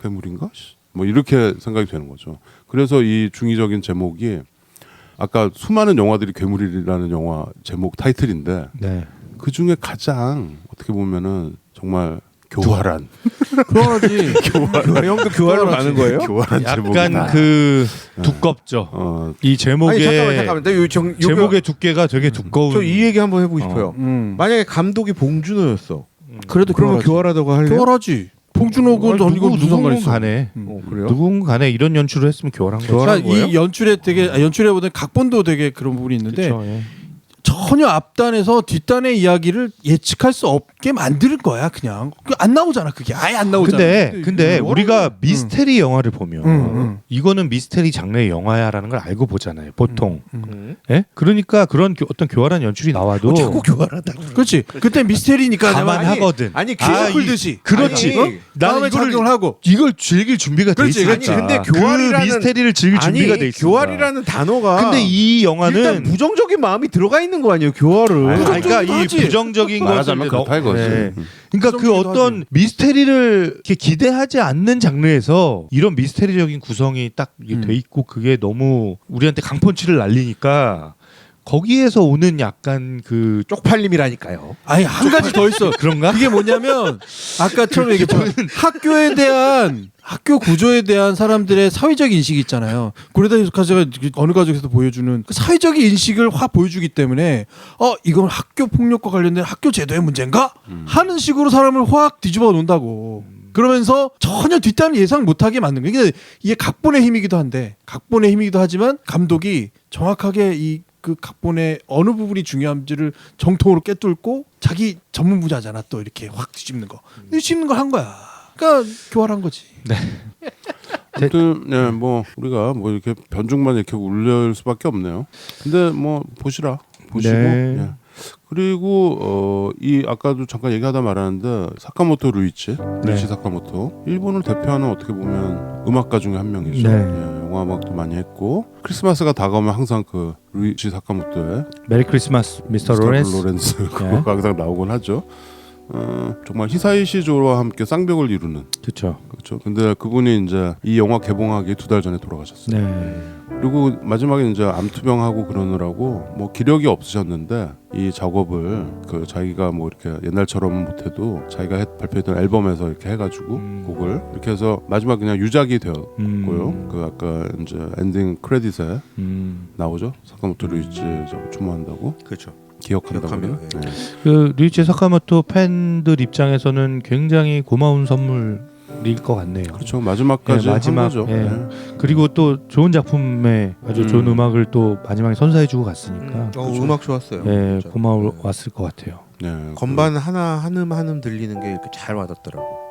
괴물인가? 뭐 이렇게 생각이 되는 거죠. 그래서 이 중의적인 제목이 아까 수많은 영화들이 괴물이라는 영화 제목 타이틀인데 네. 그 중에 가장 어떻게 보면은 정말 교활한 교활하지. 형도 교화로 가는 거예요? 교활한 제목이다. 약간 그 두껍죠. 이 제목의 아니 잠깐만. 제목의 두께가 되게 두꺼운. 저 이 얘기 한번 해보고 싶어요. 만약에 감독이 봉준호였어. 그래도 그러면 교활하다고 할래요? 교활하지. 봉준호군 이거 무슨 상관이 있어? 간에 그래요? 누군 간에 이런 연출을 했으면 교활한 거죠. 그러니까 이 연출에 되게 연출에보다 각본도 되게 그런 부분이 있는데 그쵸, 예. 전혀 앞단에서 뒷단의 이야기를 예측할 수 없게 만들 거야 그냥. 안 나오잖아 그게. 아예 안 나오잖아. 근데 우리가 미스테리 영화를 보면 응. 이거는 미스테리 장르의 영화야라는 걸 알고 보잖아요. 보통. 예? 그러니까 그런 어떤 교활한 연출이 나와도 자꾸 교활하다. 그렇지. 그때 미스테리니까 감안하거든. 아니 풀듯이. 그렇지. 아니, 다음에 작용을 하고. 이걸 즐길 준비가 돼 그렇지, 있어. 그렇지. 근데 그 교활이라는 미스테리를 즐길 준비가 돼 있어. 교활이라는 단어가 근데 이 영화는 일단 부정적인 마음이 들어가 있는 거 아니에요, 교활을. 아니, 그러니까 이 하지. 부정적인 말하자면 것을 그렇다 이거지. 네. 그러니까 그 부정적이기도 어떤 미스테리를 이렇게 기대하지 않는 장르에서 이런 미스테리적인 구성이 딱 돼 있고 그게 너무 우리한테 강펀치를 날리니까 거기에서 오는 약간 그 쪽팔림이라니까요. 아니 한 가지 더 있어. 그런가? 그게 뭐냐면 아까 처음에 얘기했지만 학교에 대한 학교 구조에 대한 사람들의 사회적 인식이 있잖아요. 그러다 가제가 어느 가족에서 보여주는 그 사회적 인식을 확 보여주기 때문에 이건 학교 폭력과 관련된 학교 제도의 문제인가 하는 식으로 사람을 확 뒤집어 놓는다고. 그러면서 전혀 뒷단을 예상 못하게 만든 거예요. 이게 각본의 힘이기도 한데 각본의 힘이기도 하지만 감독이 정확하게 이 그 각본의 어느 부분이 중요한지를 정통으로 꿰뚫고 자기 전문 분야잖아 또 이렇게 확 뒤집는 거. 뒤집는 걸 한 거야. 그러니까 교활한 거지. 아무튼 네, 뭐 우리가 뭐 이렇게 변죽만 이렇게 울릴 수밖에 없네요. 근데 뭐 보시고 네. 예. 그리고 이 아까도 잠깐 얘기하다 말았는데 사카모토 루이치 사카모토 일본을 대표하는 어떻게 보면 음악가 중에 한 명이죠. 네. 예, 영화 음악도 많이 했고 크리스마스가 다가오면 항상 그 루이치 사카모토의 메리 크리스마스 미스터 로렌스. 그거 항상 나오곤 하죠. 정말 히사이시 조와 함께 쌍벽을 이루는 그렇죠. 그렇죠. 근데 그분이 이제 이 영화 개봉하기 2달 전에 돌아가셨어요. 네. 그리고 마지막에 이제 암투병하고 그러느라고 뭐 기력이 없으셨는데 이 작업을 그 자기가 뭐 이렇게 옛날처럼 못해도 자기가 발표했던 앨범에서 이렇게 해가지고 곡을 이렇게 해서 마지막 그냥 유작이 되었고요. 그 아까 이제 엔딩 크레딧에 나오죠. 사카모토 루이치 추모한다고. 그렇죠. 기억한다고요. 기억하며, 네. 그 류이치 사카모토 팬들 입장에서는 굉장히 고마운 선물일 것 같네요. 그렇죠. 마지막까지 네, 마지막, 한 거죠. 예. 네. 그리고 또 좋은 작품에 아주 좋은 음악을 또 마지막에 선사해주고 갔으니까 음악 좋았어요. 예, 진짜. 고마웠을 것 같아요. 네. 건반 하나 한음 들리는 게 이렇게 잘 와닿더라고.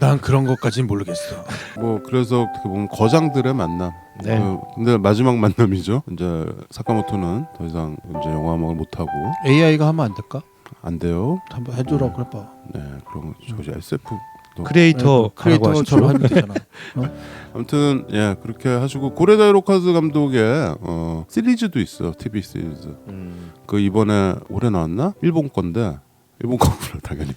난 그런 것까지는 모르겠어. 뭐 그래서 어떻게 보면 거장들의 만남. 네. 근데 마지막 만남이죠. 이제 사카모토는 더 이상 이제 영화 음악을 못 하고 AI가 하면 안 될까? 안 돼요. 한번 해주라고 그래봐. 네, 그런 거 저기 SF. 크리에이터처럼 하면 되잖아. 아무튼 예 그렇게 하시고 고레다 히로카즈 감독의 시리즈도 있어 TV 시리즈. 그 이번에 올해 나왔나? 일본 건데 일본 거구나 당연히.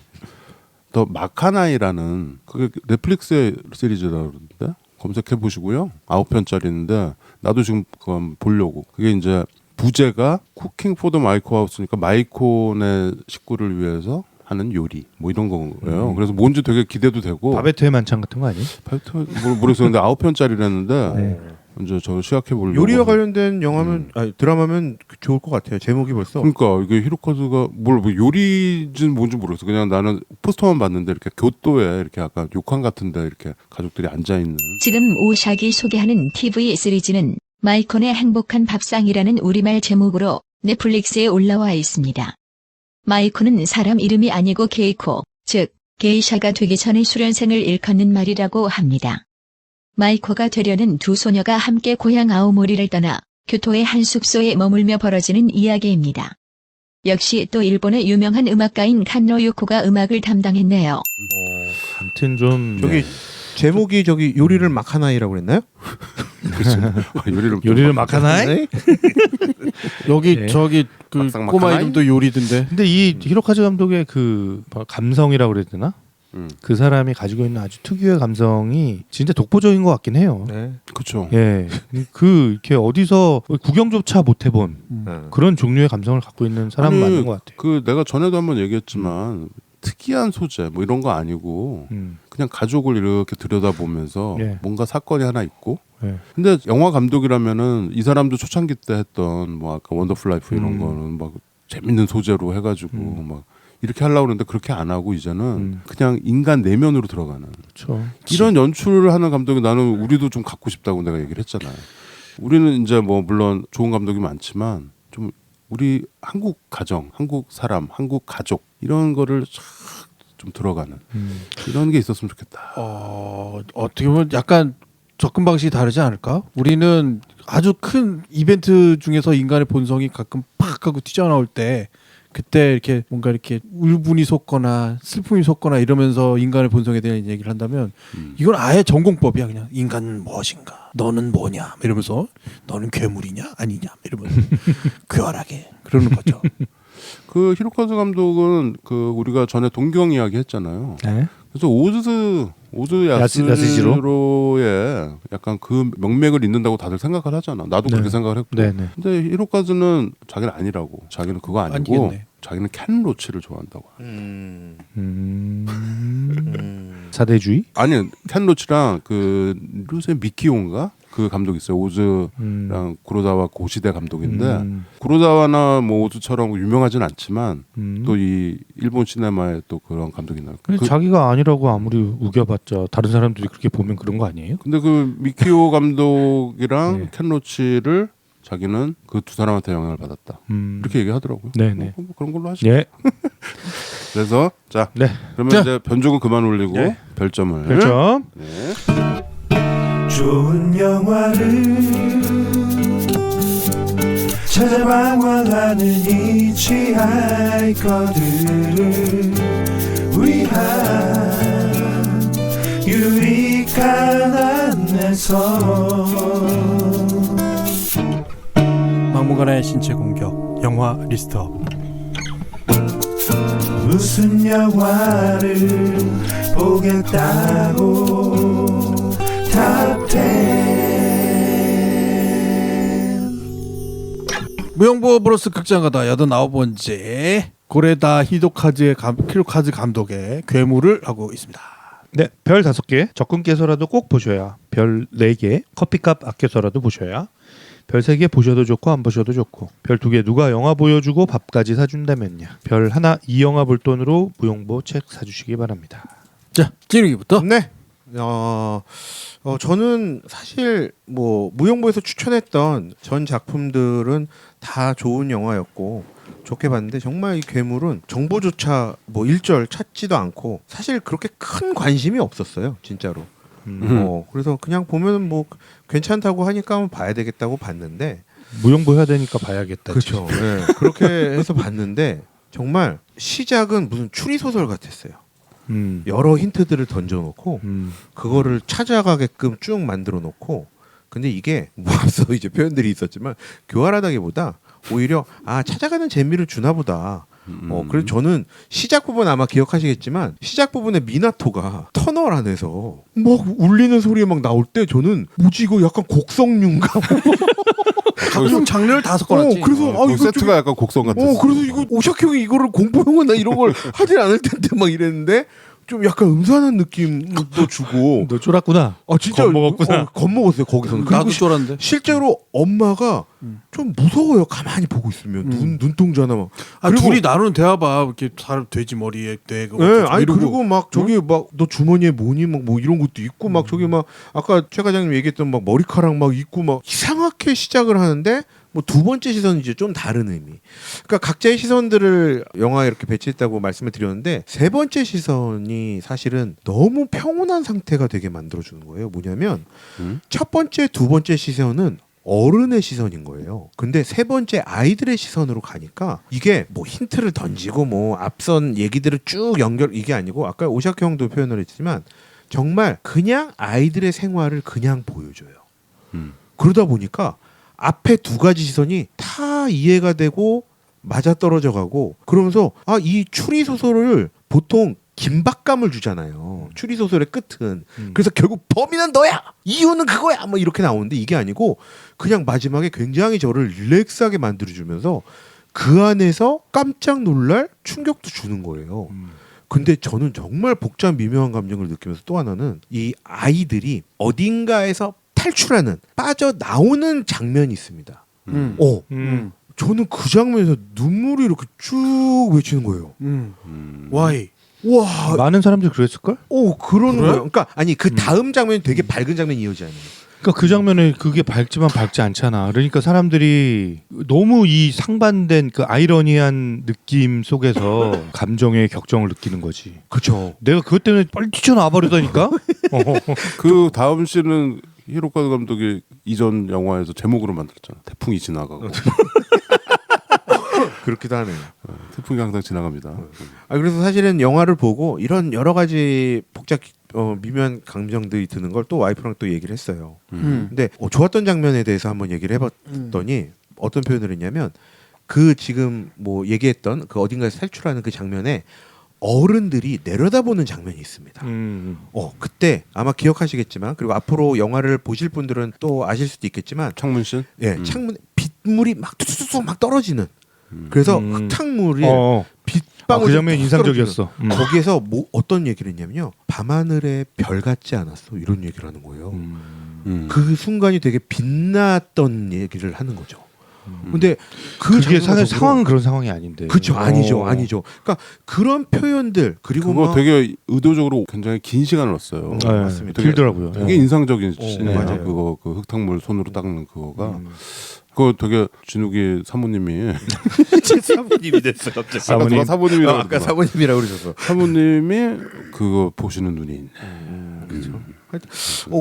더 마카나이라는 그게 넷플릭스의 시리즈라 그러는데 검색해 보시고요. 9편짜리인데 나도 지금 그거 보려고. 그게 이제 부제가 쿠킹 포 더 마이코 하우스니까 마이코네 식구를 위해서 하는 요리 뭐 이런 거예요. 그래서 뭔지 되게 기대도 되고. 바베트의 만찬 같은 거 아니에요? 바베트 모르겠어요. 근데 9편짜리라는데 네. 먼저 저 시작해 보려고. 요리와 관련된 영화면 아니, 드라마면 좋을 것 같아요. 제목이 벌써. 그러니까 이게 히로카즈가 뭐 요리진 뭔지 모르겠어. 그냥 나는 포스터만 봤는데 이렇게 교토에 이렇게 약간 욕탕 같은데 이렇게 가족들이 앉아 있는. 지금 오샥이 소개하는 TV 시리즈는 마이콘의 행복한 밥상이라는 우리말 제목으로 넷플릭스에 올라와 있습니다. 마이콘은 사람 이름이 아니고 게이코, 즉 게이샤가 되기 전에 수련생을 일컫는 말이라고 합니다. 마이코가 되려는 두 소녀가 함께 고향 아오모리를 떠나 교토의 한 숙소에 머물며 벌어지는 이야기입니다. 역시 또 일본의 유명한 음악가인 칸노 유코가 음악을 담당했네요. 아무튼 좀 저기 제목이 저기 요리를 마카나이라고 그랬나요? 요리를 막 하나요? 여기 네. 저기 그 막상 꼬마 막하나이? 이름도 요리던데. 근데 이 히로카즈 감독의 그 감성이라고 그래야 되나? 그 사람이 가지고 있는 아주 특유의 감성이 진짜 독보적인 것 같긴 해요. 네. 그렇죠. 예, 그 이렇게 어디서 구경조차 못 해본 그런 종류의 감성을 갖고 있는 사람 아니, 맞는 것 같아요. 그 내가 전에도 한번 얘기했지만 특이한 소재 뭐 이런 거 아니고 그냥 가족을 이렇게 들여다보면서 예. 뭔가 사건이 하나 있고. 예. 근데 영화 감독이라면은 이 사람도 초창기 때 했던 뭐 아까 원더풀 라이프 이런 거는 막 재밌는 소재로 해가지고 막 이렇게 하려고 그러는데 그렇게 안 하고 이제는 그냥 인간 내면으로 들어가는 그렇죠. 이런 연출을 하는 감독이 나는 우리도 좀 갖고 싶다고 내가 얘기를 했잖아요. 우리는 이제 뭐 물론 좋은 감독이 많지만 좀 우리 한국 가정, 한국 사람, 한국 가족 이런 거를 좀 들어가는 이런 게 있었으면 좋겠다. 어떻게 보면 약간 접근 방식이 다르지 않을까? 우리는 아주 큰 이벤트 중에서 인간의 본성이 가끔 팍 하고 튀어나올 때 그때 이렇게 뭔가 이렇게 울분이 솟거나 슬픔이 솟거나 이러면서 인간의 본성에 대한 얘기를 한다면 이건 아예 전공법이야. 그냥 인간은 무엇인가, 너는 뭐냐 이러면서 너는 괴물이냐 아니냐 이러면서 교활하게 그러는 거죠. 그 히로카즈 감독은 그 우리가 전에 동경 이야기 했잖아요. 네. 그래서 오즈 야스히로의 약간 그 명맥을 잇는다고 다들 생각을 하잖아. 나도 네. 그렇게 생각을 했고. 네네. 근데 히로카즈는 자기는 아니라고. 자기는 그거 아니고 아니겠네. 자기는 켄 로치를 좋아한다고. 사대주의? 아니 켄 로치랑 그 루세 미키오인가 그 감독 있어요. 오즈랑 구로사와 고시대 감독인데 구로사와나 뭐 오즈처럼 유명하진 않지만 또 이 일본 시네마에 또 그런 감독이 나요. 근데 자기가 아니라고 아무리 우겨봤자 다른 사람들이 그렇게 보면 그런 거 아니에요? 근데 그 미키오 감독이랑 네. 켄 로치를 자기는 그 두 사람한테 영향을 받았다. 이렇게 얘기하더라고요. 네네. 뭐 그런 걸로 하시죠. 예. 그래서 자 네. 그러면 자. 이제 변조금 그만 올리고 네. 별점을. 별점. 네. 좋은 영화를 찾아 방황하는 히치하이커들을 위한 유익한 안내서 막무가내 신체 공격 영화 리스트업. 무슨 영화를 보겠다고 탑10 무용보 브로스 극장 가다 89번째 고레다 히로카즈 감독의 괴물을 하고 있습니다. 네, 별 5개 적금께서라도 꼭 보셔야, 별 4개 커피값 아껴서라도 보셔야, 별 3개 보셔도 좋고 안 보셔도 좋고, 별 2개 누가 영화 보여주고 밥까지 사준다면요, 별 하나 이 영화 볼 돈으로 무용보 책 사주시기 바랍니다. 자, 찌르기부터. 네. 저는 사실 뭐 무용보에서 추천했던 전 작품들은 다 좋은 영화였고 좋게 봤는데 정말 이 괴물은 정보조차 뭐 일절 찾지도 않고 사실 그렇게 큰 관심이 없었어요, 진짜로. 그래서 그냥 보면은 뭐 괜찮다고 하니까 한번 봐야 되겠다고 봤는데 무용보 해야 되니까 봐야겠다. 그렇죠. 네, 그렇게 해서 봤는데 정말 시작은 무슨 추리 소설 같았어요. 여러 힌트들을 던져놓고 그거를 찾아가게끔 쭉 만들어놓고, 근데 이게 뭐 앞서 이제 표현들이 있었지만 교활하다기보다 오히려 찾아가는 재미를 주나보다. 그래서 저는 시작 부분 아마 기억하시겠지만 시작 부분에 미나토가 터널 안에서 막 울리는 소리 막 나올 때 저는 뭐지 이거 약간 곡성류인가? 각종 장르를 다 섞어놨지. 그래서 그 이거 세트가 약간 곡성 같았어. 그래서 이거 오샥 형이 이거를 공포 영화나 이런 걸 하진 않을 텐데 막 이랬는데 좀 약간 음산한 느낌도 주고. 너 쫄았구나. 진짜 겁먹었구나. 겁먹었어요 거기서는. 나도 그리고 쫄았는데. 실제로 엄마가 좀 무서워요. 가만히 보고 있으면 눈동자나 막. 그리고- 둘이 나누는 대화 봐. 이렇게 사람 돼지 머리에 뇌가. 네, 아니 그리고 막 저기 막 너 주머니에 뭐니 막 뭐 이런 것도 있고 막 저기 막 아까 최 과장님 얘기했던 막 머리카락 막 있고 막 이상하게 시작을 하는데 뭐 두 번째 시선은 이제 좀 다른 의미. 그러니까 각자의 시선들을 영화에 이렇게 배치했다고 말씀을 드렸는데 세 번째 시선이 사실은 너무 평온한 상태가 되게 만들어주는 거예요. 뭐냐면 첫 번째, 두 번째 시선은 어른의 시선인 거예요. 근데 세 번째 아이들의 시선으로 가니까 이게 뭐 힌트를 던지고 뭐 앞선 얘기들을 쭉 연결 이게 아니고 아까 오샤키 형도 표현을 했지만 정말 그냥 아이들의 생활을 그냥 보여줘요. 그러다 보니까 앞에 두 가지 시선이 다 이해가 되고 맞아떨어져 가고 그러면서 이 추리 소설을 보통 긴박감을 주잖아요. 추리 소설의 끝은. 그래서 결국 범인은 너야. 이유는 그거야. 뭐 이렇게 나오는데 이게 아니고 그냥 마지막에 굉장히 저를 릴렉스하게 만들어주면서 그 안에서 깜짝 놀랄 충격도 주는 거예요. 근데 저는 정말 복잡한 미묘한 감정을 느끼면서 또 하나는 이 아이들이 어딘가에서 탈출하는 빠져나오는 장면이 있습니다. 저는 그 장면에서 눈물이 이렇게 쭉 외치는 거예요. Why? 와, 많은 사람들이 그랬을걸? 그러는 그래? 거예요. 그러니까 아니 그 다음 장면이 되게 밝은 장면이 이어지잖아요. 그러니까 그 장면에 그게 밝지만 밝지 않잖아. 그러니까 사람들이 너무 이 상반된 그 아이러니한 느낌 속에서 감정의 격정을 느끼는 거지. 그렇죠. 내가 그것 때문에 빨리 뛰쳐나와 버리다니까. 그 다음 씬은 히로카즈 감독이 이전 영화에서 제목으로 만들었잖아. 태풍이 지나가고. 그렇기도 하네요. 태풍이 항상 지나갑니다. 그래서 사실은 영화를 보고 이런 여러 가지 복잡 미묘한 감정들이 드는 걸 또 와이프랑 또 얘기를 했어요. 근데 좋았던 장면에 대해서 한번 얘기를 해봤더니 어떤 표현을 했냐면 그 지금 뭐 얘기했던 그 어딘가에서 탈출하는 그 장면에 어른들이 내려다보는 장면이 있습니다. 그때 아마 기억하시겠지만 그리고 앞으로 영화를 보실 분들은 또 아실 수도 있겠지만 창문씬? 예, 창문에 빗물이 막 툭툭툭 막 떨어지는 그래서 흙탕물이 빗방울 그 장면 인상적이었어. 거기에서 뭐 어떤 얘기를 했냐면요. 밤하늘에 별 같지 않았어 이런 얘기를 하는 거예요. 그 순간이 되게 빛났던 얘기를 하는 거죠. 근데 그게 상황은 그런 상황이 아닌데. 그렇죠. 아니죠. 그러니까 그런 표현들 그리고 그거 되게 의도적으로 굉장히 긴 시간을 썼어요. 네, 맞습니다. 길더라고요. 되게 인상적인 씬이에요. 맞아요. 그거 그 흙탕물 손으로 닦는 그거가. 그거 되게 진욱이 사모님이 사모님이 됐어 갑자기. 사모님. 사모님이라고 아까 사모님이라고 그러셔서. 사모님이 그거 보시는 눈이 있네. 그렇죠.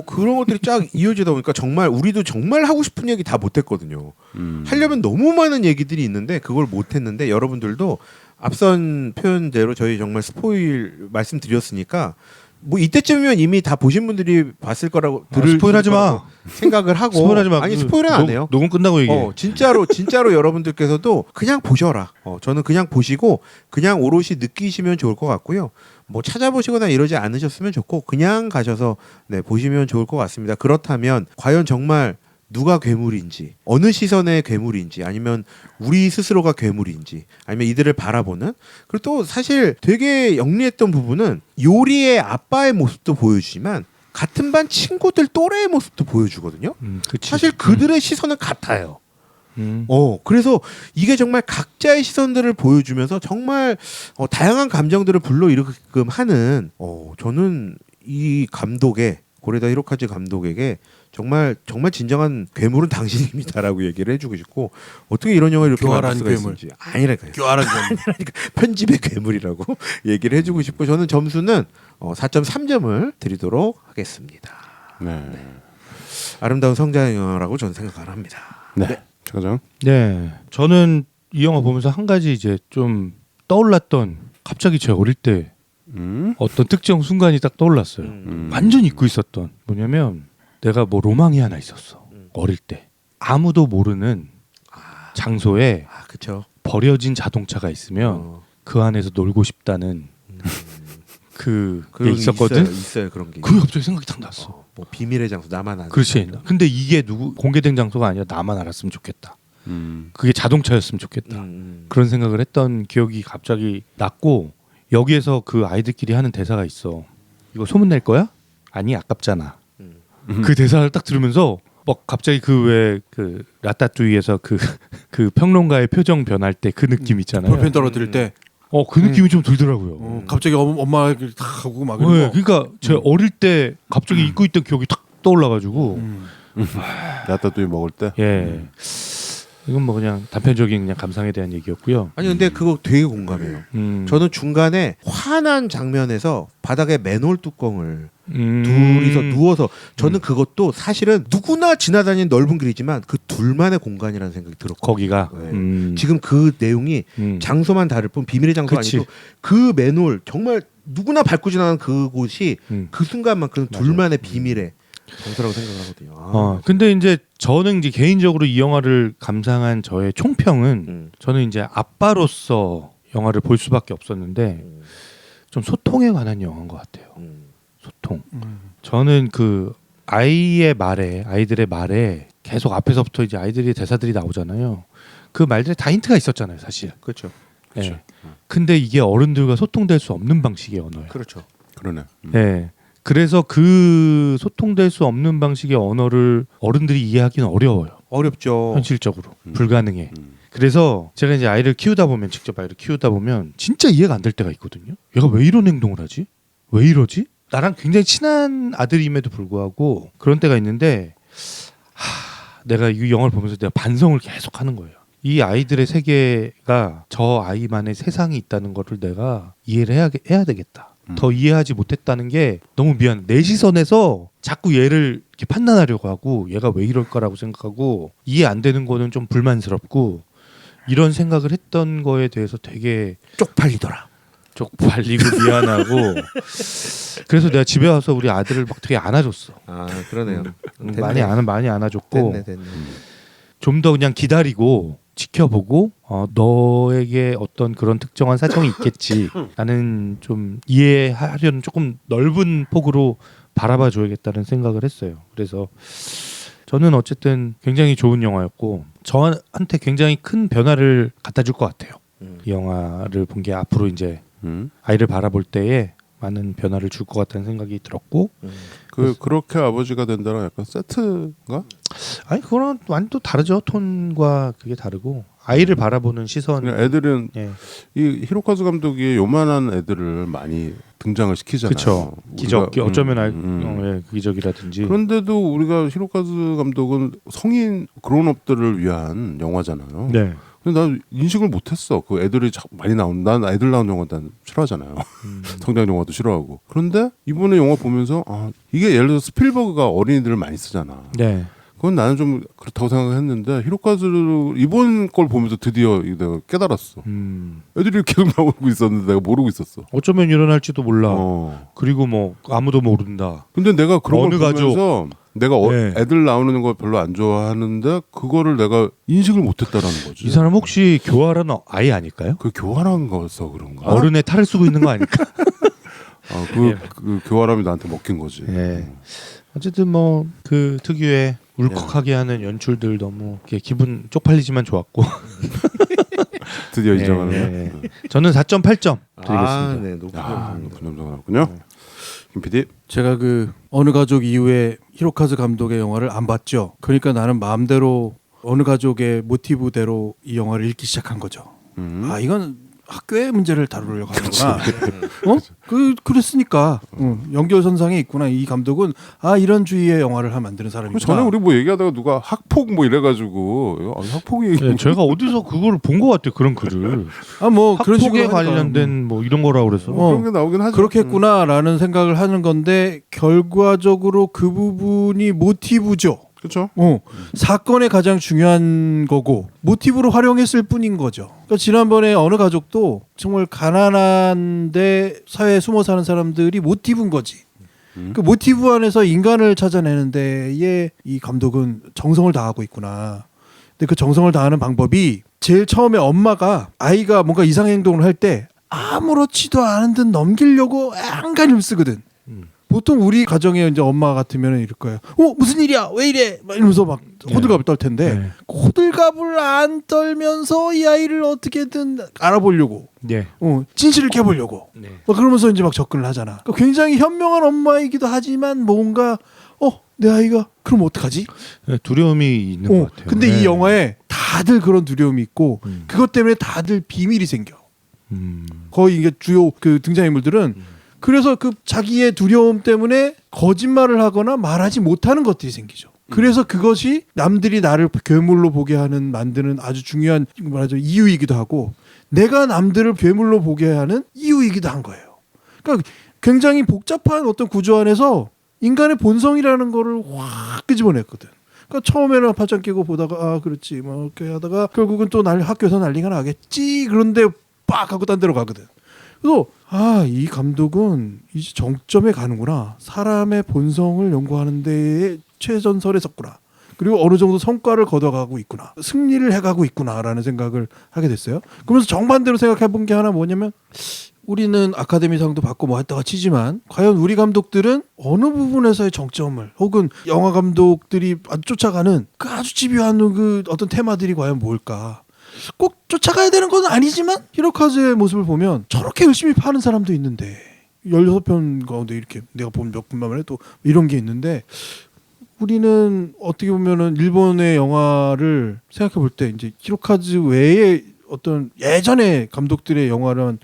그런 것들이 쫙 이어지다 보니까 정말 우리도 정말 하고 싶은 얘기 다 못했거든요. 하려면 너무 많은 얘기들이 있는데 그걸 못했는데 여러분들도 앞선 표현대로 저희 정말 스포일 말씀드렸으니까 뭐 이때쯤이면 이미 다 보신 분들이 봤을 거라고 스포일하지 마. 생각을 하고 스포일하지 마. 아니 스포일은 안 해요. 녹음 끝나고 얘기해. 진짜로 여러분들께서도 그냥 보셔라. 저는 그냥 보시고 그냥 오롯이 느끼시면 좋을 것 같고요. 뭐 찾아보시거나 이러지 않으셨으면 좋고 그냥 가셔서 보시면 좋을 것 같습니다. 그렇다면 과연 정말 누가 괴물인지 어느 시선의 괴물인지 아니면 우리 스스로가 괴물인지 아니면 이들을 바라보는 그리고 또 사실 되게 영리했던 부분은 요리의 아빠의 모습도 보여주지만 같은 반 친구들 또래의 모습도 보여주거든요. 사실 그들의 시선은 같아요. 그래서 이게 정말 각자의 시선들을 보여주면서 정말 다양한 감정들을 불러일으키게끔 하는 저는 이 감독의 고레다 히로카즈 감독에게 정말 진정한 괴물은 당신입니다라고 얘기를 해주고 싶고 어떻게 이런 영화를 이렇게 만들 수가 있는지 아니라니까요. 교활한 괴물. 편집의 괴물이라고 얘기를 해주고 싶고 저는 점수는 4.3점을 드리도록 하겠습니다. 네. 아름다운 성장 영화라고 저는 생각을 합니다. 네. 최과장. 네, 저는 이 영화 보면서 한 가지 이제 좀 떠올랐던 갑자기 제 어릴 때 어떤 특정 순간이 딱 떠올랐어요. 완전 잊고 있었던 뭐냐면 내가 뭐 로망이 하나 있었어. 어릴 때 아무도 모르는 장소에 그쵸. 버려진 자동차가 있으면 그 안에서 놀고 싶다는 그게 있었거든. 있어요 그런 게. 그게 갑자기 생각이 딱 났어. 뭐 비밀의 장소 나만 아는. 그렇지. 근데 이게 공개된 장소가 아니라 나만 알았으면 좋겠다. 그게 자동차였으면 좋겠다. 그런 생각을 했던 기억이 갑자기 났고 여기에서 그 아이들끼리 하는 대사가 있어. 이거 소문 낼 거야? 아니 아깝잖아. 그 대사를 딱 들으면서 막 갑자기 그 왜 그 라따뚜이에서 그 평론가의 표정 변할 때 그 느낌 있잖아요. 볼펜 떨어뜨릴 때. 그 느낌이 좀 들더라고요. 갑자기 엄마가 탁 하고 막 이런 네, 거. 그러니까 제가 어릴 때 갑자기 잊고 있던 기억이 탁 떠올라가지고 라따뚜이 먹을 때. 예. 이건 뭐 그냥 단편적인 그냥 감상에 대한 얘기였고요. 아니 근데 그거 되게 공감해요. 저는 중간에 화난 장면에서 바닥에 맨홀 뚜껑을 둘이서 누워서 저는 그것도 사실은 누구나 지나다니는 넓은 길이지만 그 둘만의 공간이라는 생각이 들었고 거기가 네. 지금 그 내용이 장소만 다를 뿐 비밀의 장소 그치. 아니고 그 맨홀 정말 누구나 밟고 지나가는 그곳이 그 순간만큼 둘만의 비밀의 장소라고 생각을 하거든요. 근데 이제 저는 이제 개인적으로 이 영화를 감상한 저의 총평은 저는 이제 아빠로서 영화를 볼 수밖에 없었는데 좀 소통에 관한 영화인 것 같아요. 소통. 저는 그 아이들의 말에 계속 앞에서부터 이제 아이들의 대사들이 나오잖아요. 그 말들에 다 힌트가 있었잖아요, 사실. 그렇죠. 네. 근데 이게 어른들과 소통될 수 없는 방식의 언어예요. 그렇죠. 그러네. 네. 그래서 그 소통될 수 없는 방식의 언어를 어른들이 이해하기는 어려워요. 어렵죠. 현실적으로 불가능해. 그래서 제가 이제 아이를 키우다 보면 직접 아이를 키우다 보면 진짜 이해가 안 될 때가 있거든요. 얘가 왜 이런 행동을 하지? 왜 이러지? 나랑 굉장히 친한 아들임에도 불구하고 그런 때가 있는데 내가 이 영화를 보면서 내가 반성을 계속 하는 거예요. 이 아이들의 세계가 저 아이만의 세상이 있다는 거를 내가 이해를 해야 되겠다. 더 이해하지 못했다는 게 너무 미안해. 내 시선에서 자꾸 얘를 이렇게 판단하려고 하고 얘가 왜 이럴까라고 생각하고 이해 안 되는 거는 좀 불만스럽고 이런 생각을 했던 거에 대해서 되게 쪽팔리더라. 쪽팔리고 미안하고 그래서 내가 집에 와서 우리 아들을 막 되게 안아줬어. 그러네요. 많이 안아줬고 됐네. 좀 더 그냥 기다리고 지켜보고 너에게 어떤 그런 특정한 사정이 있겠지. 나는 좀 이해하려는 조금 넓은 폭으로 바라봐 줘야겠다는 생각을 했어요. 그래서 저는 어쨌든 굉장히 좋은 영화였고 저한테 굉장히 큰 변화를 갖다 줄 것 같아요. 이 영화를 본 게 앞으로 이제 아이를 바라볼 때에 많은 변화를 줄 것 같다는 생각이 들었고 그렇게 아버지가 된다는 약간 세트인가? 아니 그거랑 완전 또 다르죠. 톤과 그게 다르고 아이를 바라보는 시선. 애들은 이 히로카즈 감독이 요만한 애들을 많이 등장을 시키잖아요. 그렇죠. 기적 어쩌면 기적이라든지. 그런데도 우리가 히로카즈 감독은 성인 그론업들을 위한 영화잖아요. 네. 근데 난 인식을 못했어. 그 애들이 많이 나온. 난 애들 나온 영화 난 싫어하잖아요. 성장 영화도 싫어하고. 그런데 이번에 영화 보면서 이게 예를 들어 스필버그가 어린이들을 많이 쓰잖아. 네. 그건 나는 좀 그렇다고 생각했는데 히로카즈 이번 걸 보면서 드디어 내가 깨달았어. 애들이 계속 나오고 있었는데 내가 모르고 있었어. 어쩌면 일어날지도 몰라. 그리고 뭐 아무도 모른다. 근데 내가 그런 어느 걸 보면서 가족. 내가 애들 나오는 거 별로 안 좋아하는데 그거를 내가 인식을 못했다라는 거지. 이 사람 혹시 교활한 아이 아닐까요? 그 교활한 거서 그런가? 어른의 탈을 쓰고 있는 거 아닐까? 그 교활함이 나한테 먹힌 거지. 어쨌든 뭐 그 특유의 울컥하게 하는 연출들 너무 기분 쪽팔리지만 좋았고 드디어 인정하는. 저는 4.8점 드리겠습니다. 네, 높은 점수 나왔군요. 김 PD. 제가 그 어느 가족 이후에 히로카즈 감독의 영화를 안 봤죠. 그러니까 나는 마음대로 어느 가족의 모티브대로 이 영화를 읽기 시작한 거죠. 이건 학교의 문제를 다루려고 하는구나. 그랬으니까 연결선상에 있구나. 이 감독은 이런 주의의 영화를 만드는 사람이구나. 전에 우리 뭐 얘기하다가 누가 학폭 뭐 이래가지고 학폭이 제가 어디서 그걸 본 것 같아요. 그런 글을. 뭐 그런 식으로 학폭에 관련된 뭐 이런 거라고 그래서 그런 게 나오긴 하죠. 그렇게 했구나라는 생각을 하는 건데 결과적으로 그 부분이 모티브죠. 그렇죠. 사건의 가장 중요한 거고 모티브로 활용했을 뿐인 거죠. 그러니까 지난번에 어느 가족도 정말 가난한데 사회에 숨어 사는 사람들이 모티브인 거지. 그 모티브 안에서 인간을 찾아내는데 이 감독은 정성을 다하고 있구나. 근데 그 정성을 다하는 방법이 제일 처음에 엄마가 아이가 뭔가 이상 행동을 할 때 아무렇지도 않은 듯 넘기려고 안간힘 쓰거든. 보통 우리 가정에 이제 엄마 같으면 이럴 거예요. 무슨 일이야? 왜 이래? 막 이러면서 막 호들갑을 떨 텐데 네. 호들갑을 안 떨면서 이 아이를 어떻게든 알아보려고, 네. 진실을 깨보려고. 네. 막 그러면서 이제 막 접근을 하잖아. 그러니까 굉장히 현명한 엄마이기도 하지만 뭔가 내 아이가 그럼 어떡하지? 네, 두려움이 있는 것 같아요. 근데 네. 이 영화에 다들 그런 두려움이 있고 그것 때문에 다들 비밀이 생겨. 거의 이게 주요 그 등장인물들은 그래서 그 자기의 두려움 때문에 거짓말을 하거나 말하지 못하는 것들이 생기죠. 그래서 그것이 남들이 나를 괴물로 보게 하는 만드는 아주 중요한 말하자면 이유이기도 하고 내가 남들을 괴물로 보게 하는 이유이기도 한 거예요. 그러니까 굉장히 복잡한 어떤 구조 안에서 인간의 본성이라는 거를 확 끄집어냈거든. 그러니까 처음에는 팔짱 끼고 보다가 그렇지 뭐 이렇게 하다가 결국은 또 학교에서 난리가 나겠지. 그런데 빡 하고 딴 데로 가거든. 그래서 이 감독은 이제 정점에 가는구나. 사람의 본성을 연구하는 데에 최전선에 섰구나. 그리고 어느 정도 성과를 거둬가고 있구나. 승리를 해가고 있구나라는 생각을 하게 됐어요. 그러면서 정반대로 생각해본 게 하나 뭐냐면 우리는 아카데미상도 받고 뭐 했다가 치지만 과연 우리 감독들은 어느 부분에서의 정점을 혹은 영화 감독들이 쫓아가는 그 아주 집요한 그 어떤 테마들이 과연 뭘까. 꼭 쫓아가야 되는 건 아니지만 히로카즈의 모습을 보면 저렇게 열심히 파는 사람도 있는데 16편 가운데 이렇게 내가 본 몇 분만 해도 이런 게 있는데 우리는 어떻게 보면은 일본의 영화를 생각해 볼 때 이제 히로카즈 외에 어떤 예전의 감독들의 영화를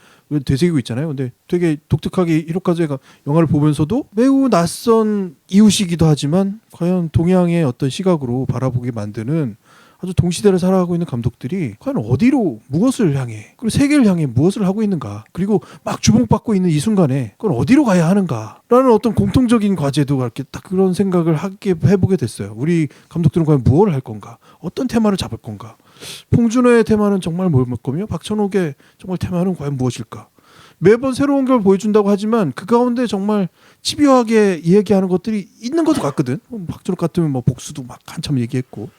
되새기고 있잖아요. 근데 되게 독특하게 히로카즈의 영화를 보면서도 매우 낯선 이웃이기도 하지만 과연 동양의 어떤 시각으로 바라보게 만드는 아주 동시대를 살아가고 있는 감독들이 과연 어디로 무엇을 향해 그리고 세계를 향해 무엇을 하고 있는가 그리고 막 주목받고 있는 이 순간에 그건 어디로 가야 하는가라는 어떤 공통적인 과제도 이렇게 딱 그런 생각을 하게 해보게 됐어요. 우리 감독들은 과연 무엇을 할 건가 어떤 테마를 잡을 건가 봉준호의 테마는 정말 뭘 거며 박찬욱의 정말 테마는 과연 무엇일까 매번 새로운 걸 보여준다고 하지만 그 가운데 정말 집요하게 이야기하는 것들이 있는 것도 같거든. 박찬욱 같으면 뭐 복수도 막 한참 얘기했고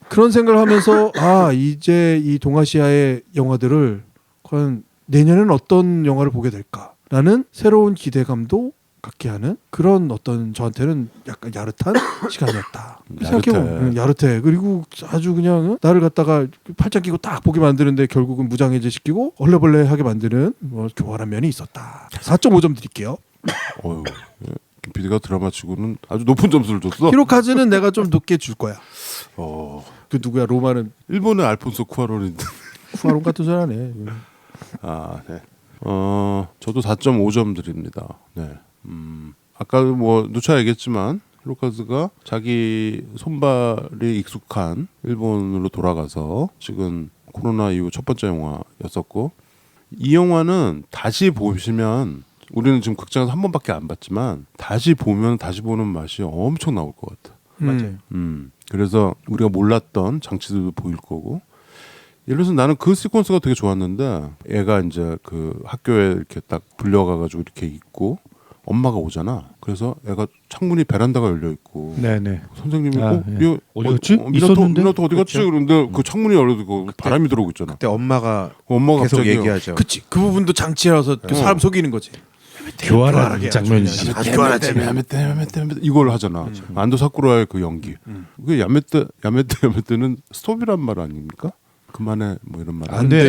그런 생각을 하면서 이제 이 동아시아의 영화들을 과연 내년에는 어떤 영화를 보게 될까라는 새로운 기대감도 갖게 하는 그런 어떤 저한테는 약간 야릇한 시간이었다. 생각해보면 야릇해. 그리고 아주 그냥 나를 갖다가 팔짱 끼고 딱 보게 만드는데 결국은 무장해제 시키고 얼레벌레하게 만드는 뭐 교활한 면이 있었다. 4.5점 드릴게요. 김 PD가 드라마 치고는 아주 높은 점수를 줬어. 히로카즈는 내가 좀 높게 줄 거야. 그 누구야? 로마는 일본의 알폰소 쿠아론인데. 쿠아론 같은 소리 하네. 네. 저도 4.5점 드립니다. 네. 아까 뭐 누차 얘기했지만 히로카즈가 자기 손발이 익숙한 일본으로 돌아가서 지금 코로나 이후 첫 번째 영화였었고 이 영화는 다시 보시면 우리는 지금 극장에서 한 번밖에 안 봤지만 다시 보면 다시 보는 맛이 엄청 나올 것 같아. 맞아요. 그래서 우리가 몰랐던 장치들도 보일 거고. 예를 들어서 나는 그 시퀀스가 되게 좋았는데 애가 이제 그 학교에 이렇게 딱 불려가가지고 이렇게 있고 엄마가 오잖아. 그래서 애가 창문이 베란다가 열려 있고. 네네. 선생님이 네. 어디 갔지? 있었는데? 미나토 어디 갔지? 그렇죠. 그런데 그 창문이 열려있고 바람이 들어오고 있잖아. 그때 엄마가 계속 갑자기 얘기하죠. 그치. 그 부분도 장치라서 사람 속이는 거지. 교활한 장면이지. 아주 교활하지. 야메떼 이걸 하잖아. 안도 사쿠라의 그 연기. 그 야메떼는 스톱이란 말 아닙니까? 그만해 뭐 이런 말. 안 돼.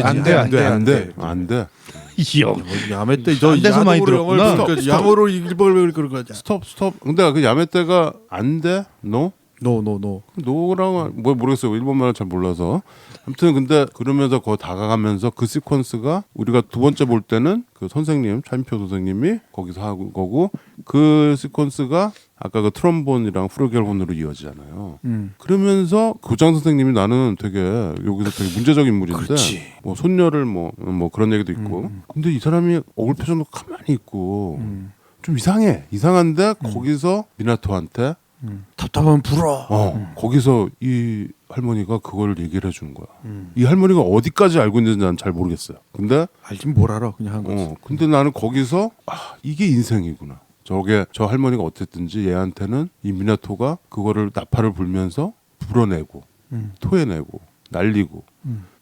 이 형. 야메떼 안 돼서 많이 들었구나. 양어로 일본을 그런 거지. 스톱. 근데 그 야메떼가 안 돼? 노? 노랑 뭐 모르겠어요. 일본말을 잘 몰라서. 아무튼 근데 그러면서 거기 다가가면서 그 시퀀스가 우리가 두 번째 볼 때는 그 선생님 차인표 선생님이 거기서 하고 거고 그 시퀀스가 아까 그 트럼본이랑 프루겔혼으로 이어지잖아요. 그러면서 교장 선생님이 나는 되게 여기서 되게 문제적인 인물인데 그렇지. 뭐 손녀를 뭐 그런 얘기도 있고 근데 이 사람이 억울 표정도 가만히 있고 좀 이상한데 거기서 미나토한테 답답하면 불어. 거기서 이 할머니가 그걸 얘기를 해주는 거야. 이 할머니가 어디까지 알고 있는지 난 잘 모르겠어요. 근데 알긴 뭘 알아. 그냥 한 거지. 근데 나는 거기서 이게 인생이구나. 저 할머니가 어땠든지 얘한테는 이 미나토가 그거를 나팔을 불면서 불어내고 토해내고 날리고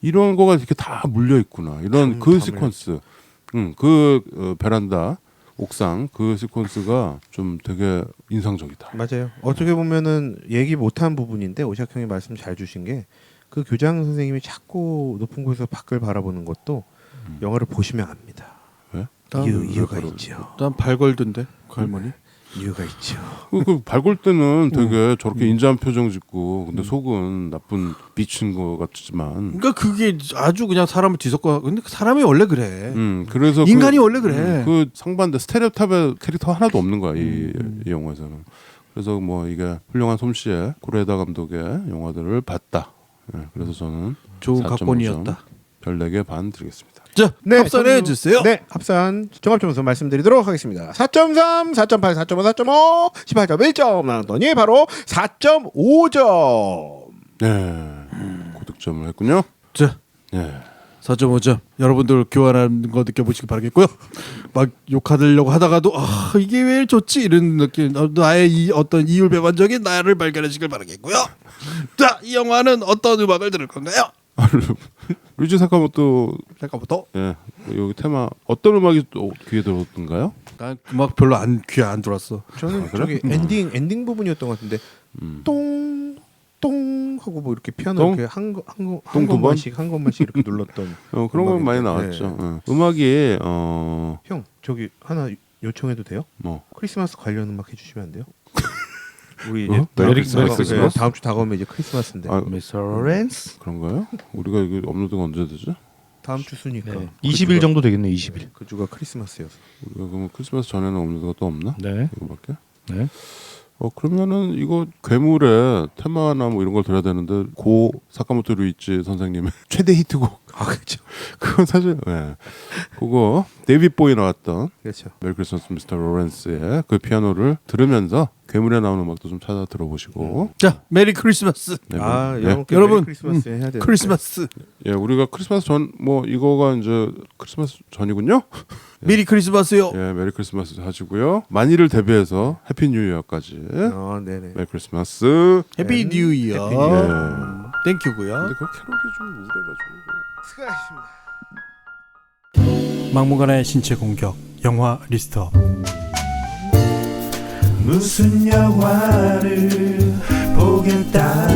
이런 거가 이렇게 다 물려 있구나. 이런 그 시퀀스. 그 베란다 옥상 그 시퀀스가 좀 되게 인상적이다. 맞아요. 어떻게 보면은 얘기 못한 부분인데 오샥 형이 말씀 잘 주신 게 그 교장 선생님이 자꾸 높은 곳에서 밖을 바라보는 것도 영화를 보시면 압니다. 왜? 이유가 있죠. 난 발걸던데 그 할머니. 이유가 있죠. 그 발골 때는 되게 저렇게 인자한 표정 짓고 근데 속은 나쁜 미친 것 같지만 그러니까 그게 아주 그냥 사람을 뒤섞어. 근데 사람이 원래 그래. 그래서 인간이 원래 그래. 그 상반대 스테레오타입의 캐릭터 하나도 없는 거야 이 영화에서는. 그래서 뭐 이게 훌륭한 솜씨의 고레다 감독의 영화들을 봤다. 예, 그래서 저는 좋은 4.5점, 각본이었다. 별 4개 반 드리겠습니다. 자, 합산해 주세요. 네, 합산 종합점수 말씀드리도록 하겠습니다. 4.3, 4.8, 4.5, 4.5, 18점 1점 나눴더니 바로 4.5점. 네, 고득점을 했군요. 자, 네. 4.5점. 여러분들 교환하는 거 느껴보시기 바라겠고요. 막 욕하려고 하다가도 이게 왜 좋지 이런 느낌. 나의 이 어떤 이율배반적인 나를 발견하시길 바라겠고요. 자, 이 영화는 어떤 음악을 들을 건가요? 류지 사카모토 잠깐부터. 예, 여기 테마 어떤 음악이 또 귀에 들었던가요? 난 음악 별로 귀에 안 들어왔어. 저는 그래? 저기 엔딩 부분이었던 것 같은데 똥 하고 뭐 이렇게 피아노 똥? 이렇게 똥 한 두 번씩 이렇게 눌렀던 그런 건 많이 음악인데. 나왔죠. 음악이 형 저기 하나 요청해도 돼요? 뭐 크리스마스 관련 음악 해주시면 안 돼요? 우리 어? 이제 메리 크리스마스. 크리스마스 다음 주 다가오면 이제 크리스마스인데 아, 미스터 로렌스 그런가요? 우리가 이거 업로드가 언제 되죠? 다음 주 수니까 20일 정도 되겠네. 20일. 그 주가 크리스마스여서 우리가 그러면 크리스마스 전에는 업로드가 또 없나? 네. 이거밖에? 네. 그러면은 이거 괴물의 테마나 뭐 이런 걸 들어야 되는데 고 사카모토 류이치 선생님의 최대 히트곡. 아 그렇죠. 그건 사실 그거 데이빗 보이 나왔던 그렇죠. 메리 크리스마스 미스터 로렌스의 그 피아노를 들으면서 괴물에 나오는 음악도 좀 찾아 들어보시고. 자, 메리 크리스마스. 네, 아 네. 여러분 크리스마스 해야 되는데 크리스마스. 예, 우리가 크리스마스 전 뭐 이거가 이제 크리스마스 전이군요. 메리 크리스마스요. 예, 메리 크리스마스 하시고요. 만일을 대비해서 해피 뉴 이어까지. 네네. 메리 크리스마스. 해피 뉴 이어. 예. 땡큐고요. 근데 그 캐롤이 좀 우울해가지고. 수고하셨습니다. 막무가내 신체 공격 영화 리스트업. 무슨 영화를 보겠다